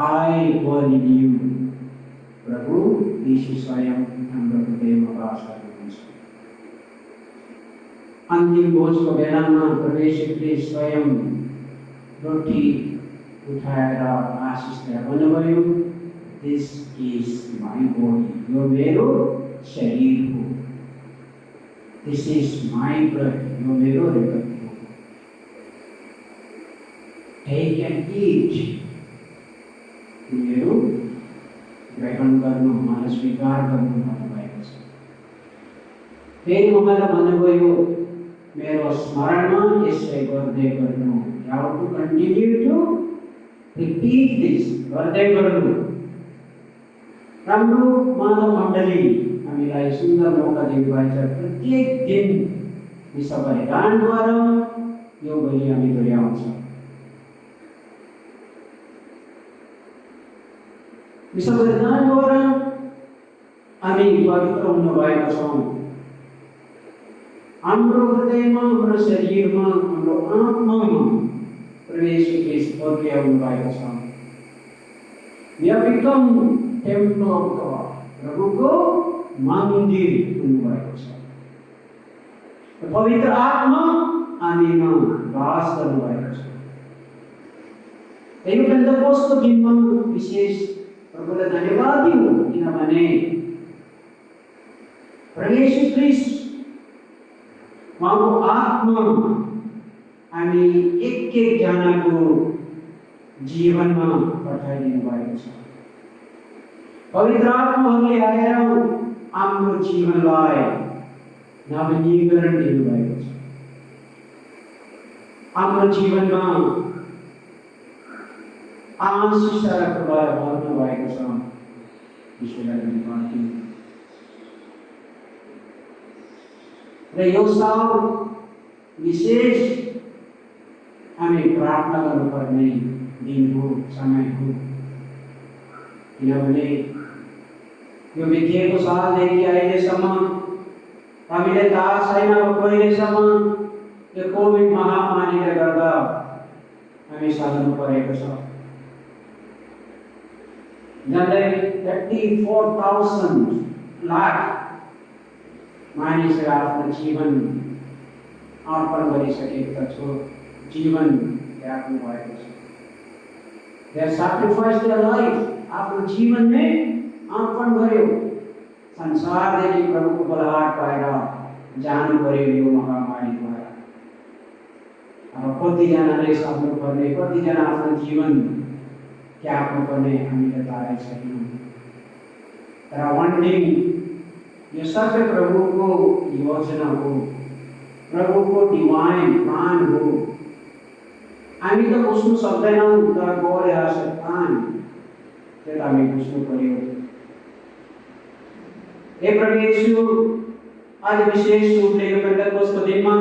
आई डवेल इन यु, प्रभु यीशु स्वयं हाम्रो हृदयमा वास गर्नुहुन्छ। अन्तिम भोजको बेलामा प्रभु यीशुले स्वयं रोटी उठाएर आशिष दिएर भन्नुभयो, दिस इज माई बॉडी, यो मेरो शरीर हो। दिस इज माई ब्लड, यो मेरो रगत हो। टेक एन्ड ईट, तिमीहरू ग्रहण गर्नु, मलाई स्वीकार गर्नु भन्नुभएको छ। फेरि उहाँलाई भन्नुभयो, मेरो स्मरणमा यसै गर्दै गर्नु। You have to continue to repeat this, गर्दै गर्नु। राम्रो मानव मण्डली हामीलाई सुन्दर मौका दिनुभएको छ। प्रत्येक दिन यी बलिदानद्वारा यो बलि हामी दोहोऱ्याउँछ। यी बलिदानद्वारा हामी पवित्र हुनुभएका छौँ। हाम्रो हृदयमा, हाम्रो शरीरमा, हाम्रो आत्मामा प्रवेश ख्रिस्ट ओर्लिआउनु भएको छ। We have become temple of God, प्रभुको मन्दिर हुनुभएको छ। पवित्र आत्मा हामीमा वास गर्नुभएको छ। यो पेन्टेकोस्टको दिनमा विशेष प्रभुलाई धन्यवाद दिउँ, किनभने प्रभु यीशु ख्रिस्ट उहाँको आत्मा हामी एक एकजनाको जीवनमा पठाइदिनु भएको छ। पवित्र आत्माले आएर हाम्रो जीवनलाई नवीनीकरण दिनुभएको छ। हाम्रो जीवनमा आशिष र कृपा भर्नुभएको छ। ईश्वरलाई धन्यवाद दिउँ। र यो साल विशेष हामी प्रार्थना गर्नुपर्ने दिन हो, समय हो, किनभने यो बितेको सालदेखि अहिलेसम्म हामीले थाहा छैन कहिलेसम्म यो कोभिड महामारीले गर्दा हामी सहनु परेको छ। झन्डै 34,000 लाख मानिसहरू आफ्नो जीवन अर्पण गरिसकेका छौँ, जीवन त्याग्नु भएको छ। They have sacrificed their life, आफ्नो जीवन नै अर्पण गर्यो। संसारदेखि प्रभुको बलहाट पाएर जानु पर्यो यो महामारीद्वारा। अब कतिजनाले सक्नुपर्ने, कतिजना आफ्नो जीवन त्याग्नुपर्ने हामीले थाहै छैनौँ। तर one day यो सबै प्रभुको योजना हो, प्रभुको डिवाइन प्लान हो। हामी त बुझ्नु सक्दैनौँ, तर God has a plan, त्यो हामी बुझ्नु पर्यो। हे प्रभु येशू, आज विशेष रूपले यो पेन्टेकोस्टको दिनमा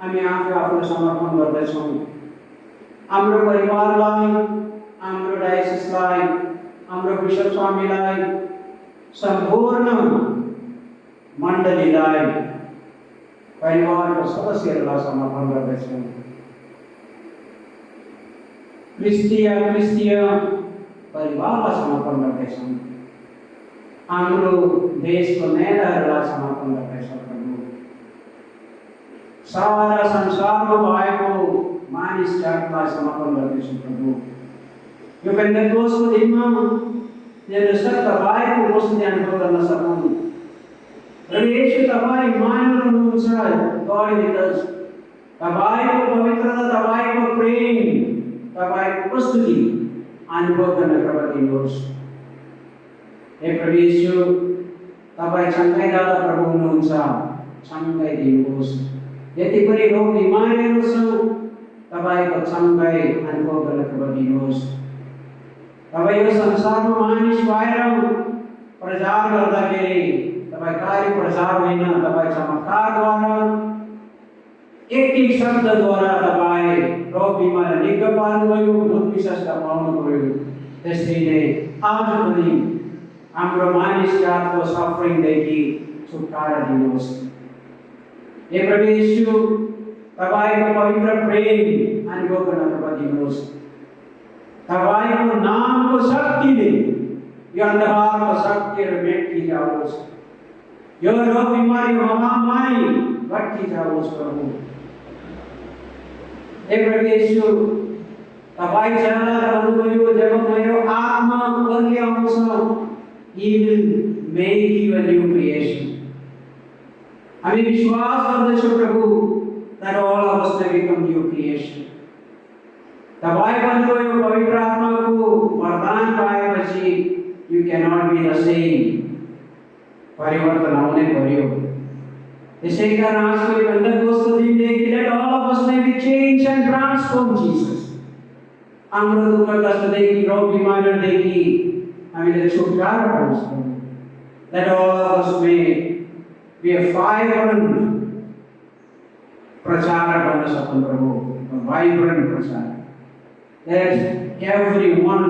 हामी आफूलाई समर्पण गर्दछौँ। हाम्रो परिवारलाई, हाम्रो डायसिसलाई, हाम्रो बिशप स्वामीलाई, सम्पूर्ण मण्डलीलाई, परिवारको सदस्यहरूलाई समर्पण गर्दछौँ। क्रिस्टीय परिवारलाई समर्पण गर्दछौँ। हाम्रो देशको नेताहरूलाई समर्पण गर्दछौँ। प्रभु सारा संसारमा भएको मानिस जातलाई समर्पण गर्दछौँ। प्रभु यो पेन्टेकोस्टको दिनमा यो सबै तपाईँको उपस्थिति अनुभव गर्न सकौँ। प्रभु येशू तपाईँ मानिलो हुनुहुन्छ, God with us। तपाईँको पवित्रता, तपाईँको प्रेम, तपाईँको उपस्थिति अनुभव गर्न कृपा दिनुहोस्। हे प्रभु येशू, तपाईँ चङ्गाइदाता प्रभु हुनुहुन्छ, चङ्गाइ दिनुहोस्। यति पनि रोग बिमारीहरू छन्, तपाईँको चङ्गाइ अनुभव गर्न कृपा दिनुहोस्। तपाईँ यो संसारमा मानिस भएर प्रचार गर्दाखेरि तपाईँ कार्य प्रचार होइन, तपाईँ चमत्कारद्वारा एक शब्दद्वारा तपाईँ रोग बिमारी निको पार्नुभयो, भूत पिशाचलाई पाउनुभयो। त्यसरी नै आज पनि हाम्रो मानिस जातको सफरिङदेखि छुटकारा दिनुहोस्। हे प्रभु येशू, तपाईँको पवित्र प्रेम अनुभव गर्न कृपा दिनुहोस्। तपाईँको नामको शक्तिले यो अन्धकारको शक्तिहरू मेटिजाओस्। यो रोग बिमारी महामारी हटिजाओस् प्रभु। हे प्रभु येशू, तपाईँ भन्नुभयो जब मेरो आत्मा बदली आउँछ, He will make you a new creation। हामी विश्वास गर्दछौँ प्रभु that all of us may become new creation। तपाईँ भन्नुभयो पवित्र आत्माको वरदान पाएपछि you cannot be the same। परिवर्तन आउनै पर्यो। त्यसै कारण आजको यो पेन्टेकोस्टको दिनदेखि let all of us may be changed and transformed Jesus। हाम्रो दुःख कष्टदेखि, रोग बिमारीदेखि हामीले छुटकारा पाउँछ। Let all of us may be a vibrant प्रचार गर्न सकौँ प्रभु, a vibrant प्रचार। Let everyone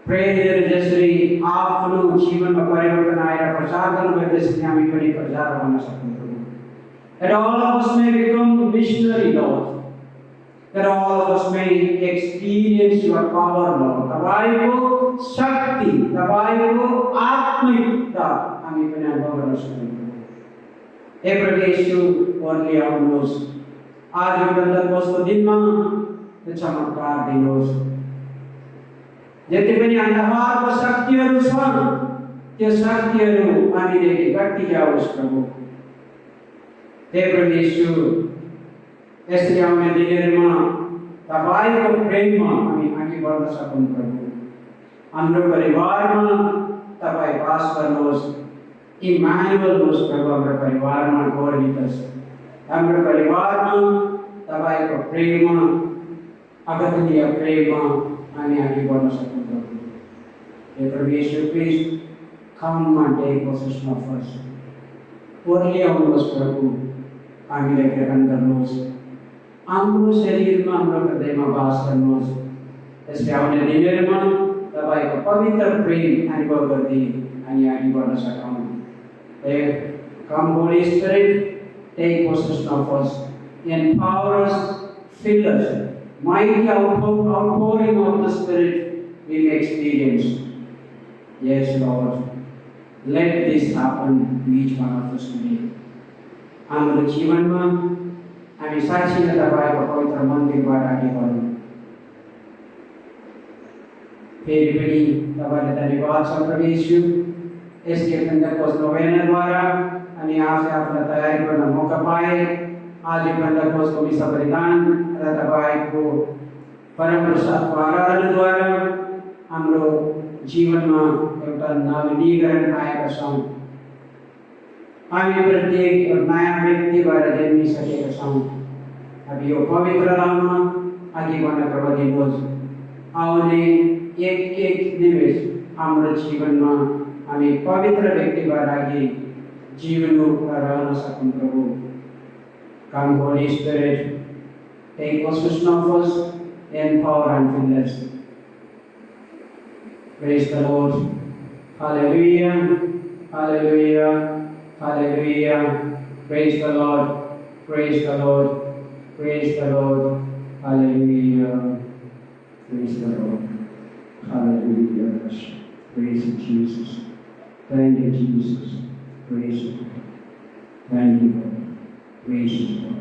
प्रेरित जसरी आफ्नो जीवनमा परिवर्तन आएर प्रचार गर्नुभयो त्यसरी हामी पनि प्रचार गर्न सकौँ प्रभु। That all of us may become missionary Lord। That all of us may experience your power Lord। तपाईँको शक्ति, तपाईँको आत्मिकता हामी पनि अनुभव गर्न सकौँ। हे प्रभु येशू, वर्ली आउनुहोस्। आज यो पेन्टेकोस्टको दिनमा त्यो चमत्कार दिनुहोस्। जति पनि अन्धकारको शक्तिहरू छन्, त्यो शक्तिहरू हामीदेखि हटिजाओस् प्रभु। हे प्रभु येशू, यसरी आउने दिनहरूमा तपाईँको प्रेममा हामी अघि बढ्न सकौँ प्रभु। हाम्रो परिवारमा तपाईँ वास गर्नुहोस्। इम्मानुएल होस् प्रभु हाम्रो परिवारमा, God with us। हाम्रो परिवारमा तपाईँको प्रेममा, अगतिनीय प्रेममा हामी अघि बढ्न सकौँ प्रभु। हे प्रभु येशू, please come and take possession of us। वर्ली आउनुहोस् प्रभु, हामीलाई ग्रहण गर्नुहोस्। हाम्रो शरीरमा, हाम्रो हृदयमा वास गर्नुहोस्। यसले आउने दिनहरूमा तपाईँको पवित्र प्रेम अनुभव गर्दै हामी अघि बढ्न सकौँ। Come Holy Spirit, take possession of us, empower us, fill us। Mighty outpouring of the Spirit we may experience। Yes Lord, let this happen to each one of us today। हाम्रो जीवनमा हामी साक्षीमा तपाईँको पवित्र मन्दिरबाट अघि बढौँ। फेरि पनि तपाईँलाई धन्यवाद छ प्रभु येशू। यसले पेन्टेकोस्ट नोभेनाद्वारा हामी आफूलाई तयारी गर्न मौका पाए। आज यो पेन्टेकोस्टको विश्व बलिदान र तपाईँको परमप्रसादको आराधनाद्वारा हाम्रो जीवनमा एउटा नवीनीकरण आएका छौँ। हामी प्रत्येक नयाँ व्यक्ति भएर जन्मिसकेका छौँ। अब यो पवित्र नाममा अघि बढ्न कृपा दिनुहोस्। आउने एक निमेष हाम्रो जीवनमा हामी पवित्र व्यक्ति भएर अघि जिउनु रहन सकौँ प्रभु। Come Holy Spirit, take possession of us, empower and fill us। Praise the Lord। Hallelujah, hallelujah, hallelujah। Praise the Lord, praise the Lord, praise the Lord। Hallelujah, praise the Lord, hallelujah। Praise you, Jesus। Thank you, Jesus। Praise you, Lord। Thank you, Lord। Praise you, Lord।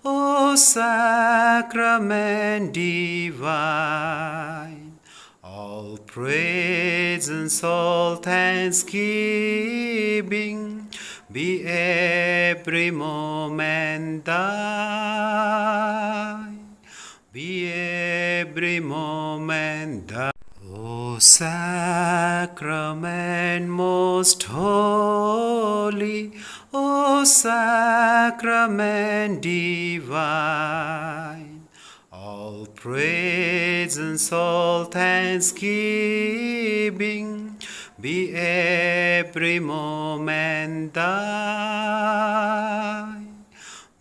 O sacrament divine, all praise and all thanksgiving be every moment thine, be every moment thine. O sacrament most holy, O sacrament divine, all praise and all thanksgiving be every moment thine,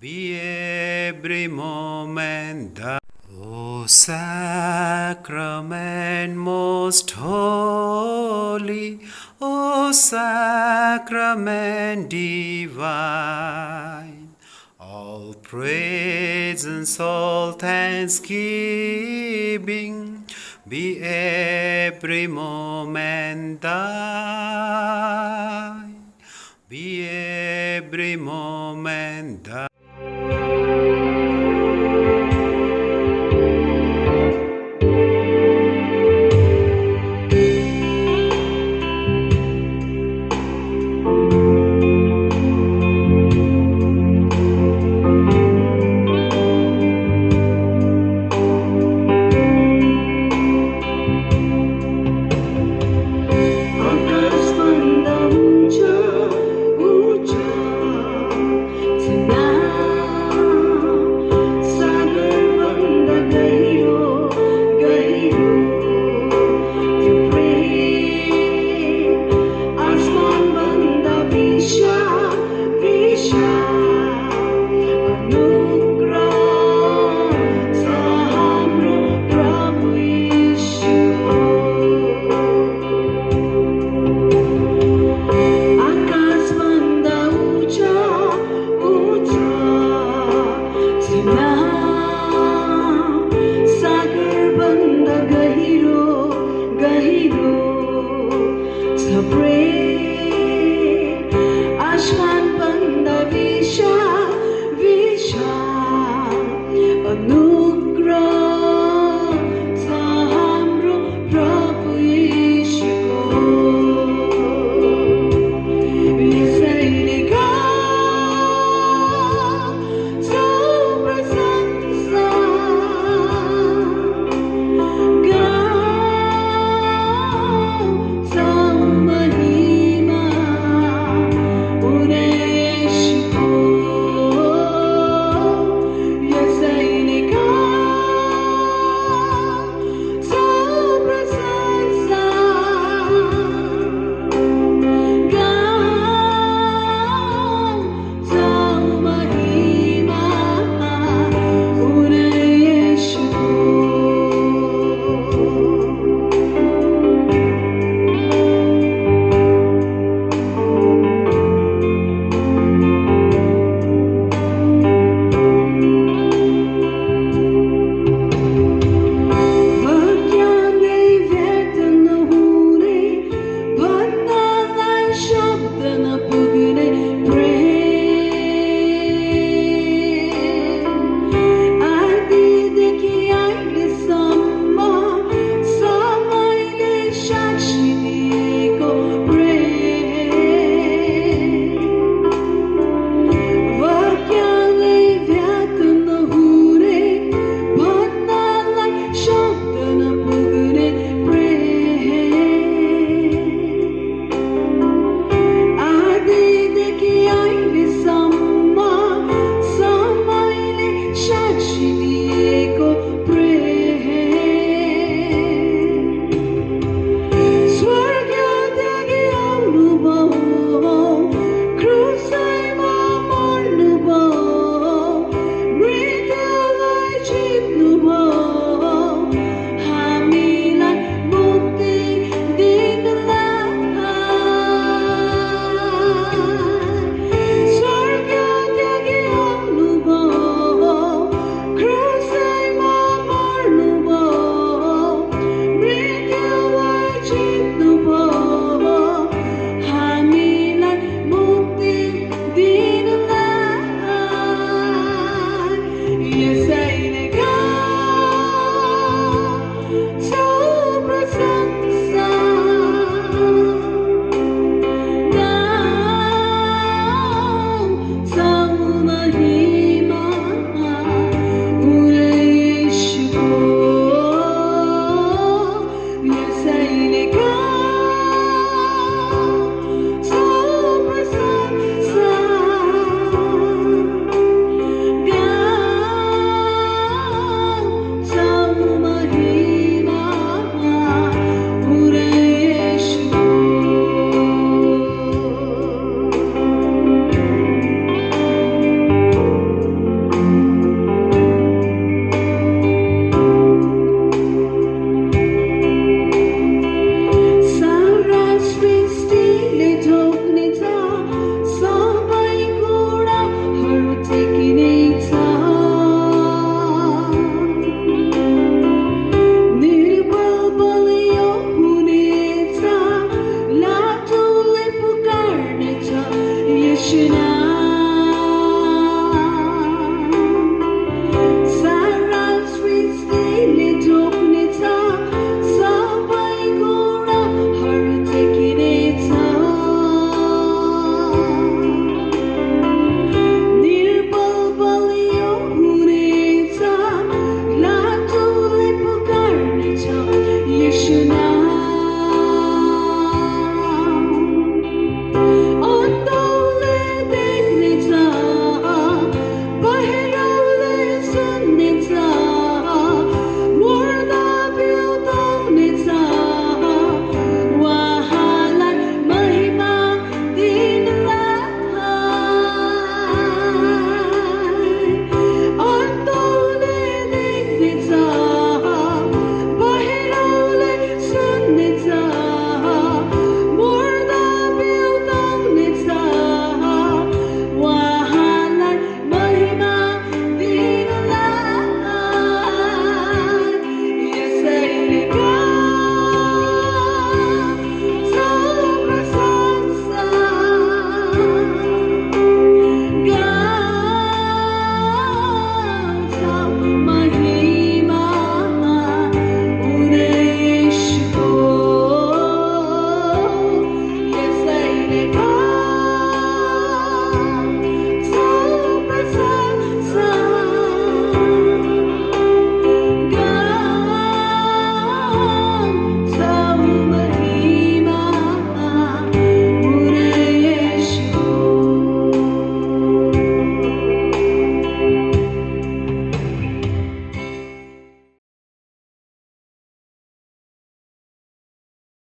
be every moment thine. O sacrament most holy, O sacrament divine, all praise and all thanksgiving be every moment thine, be every moment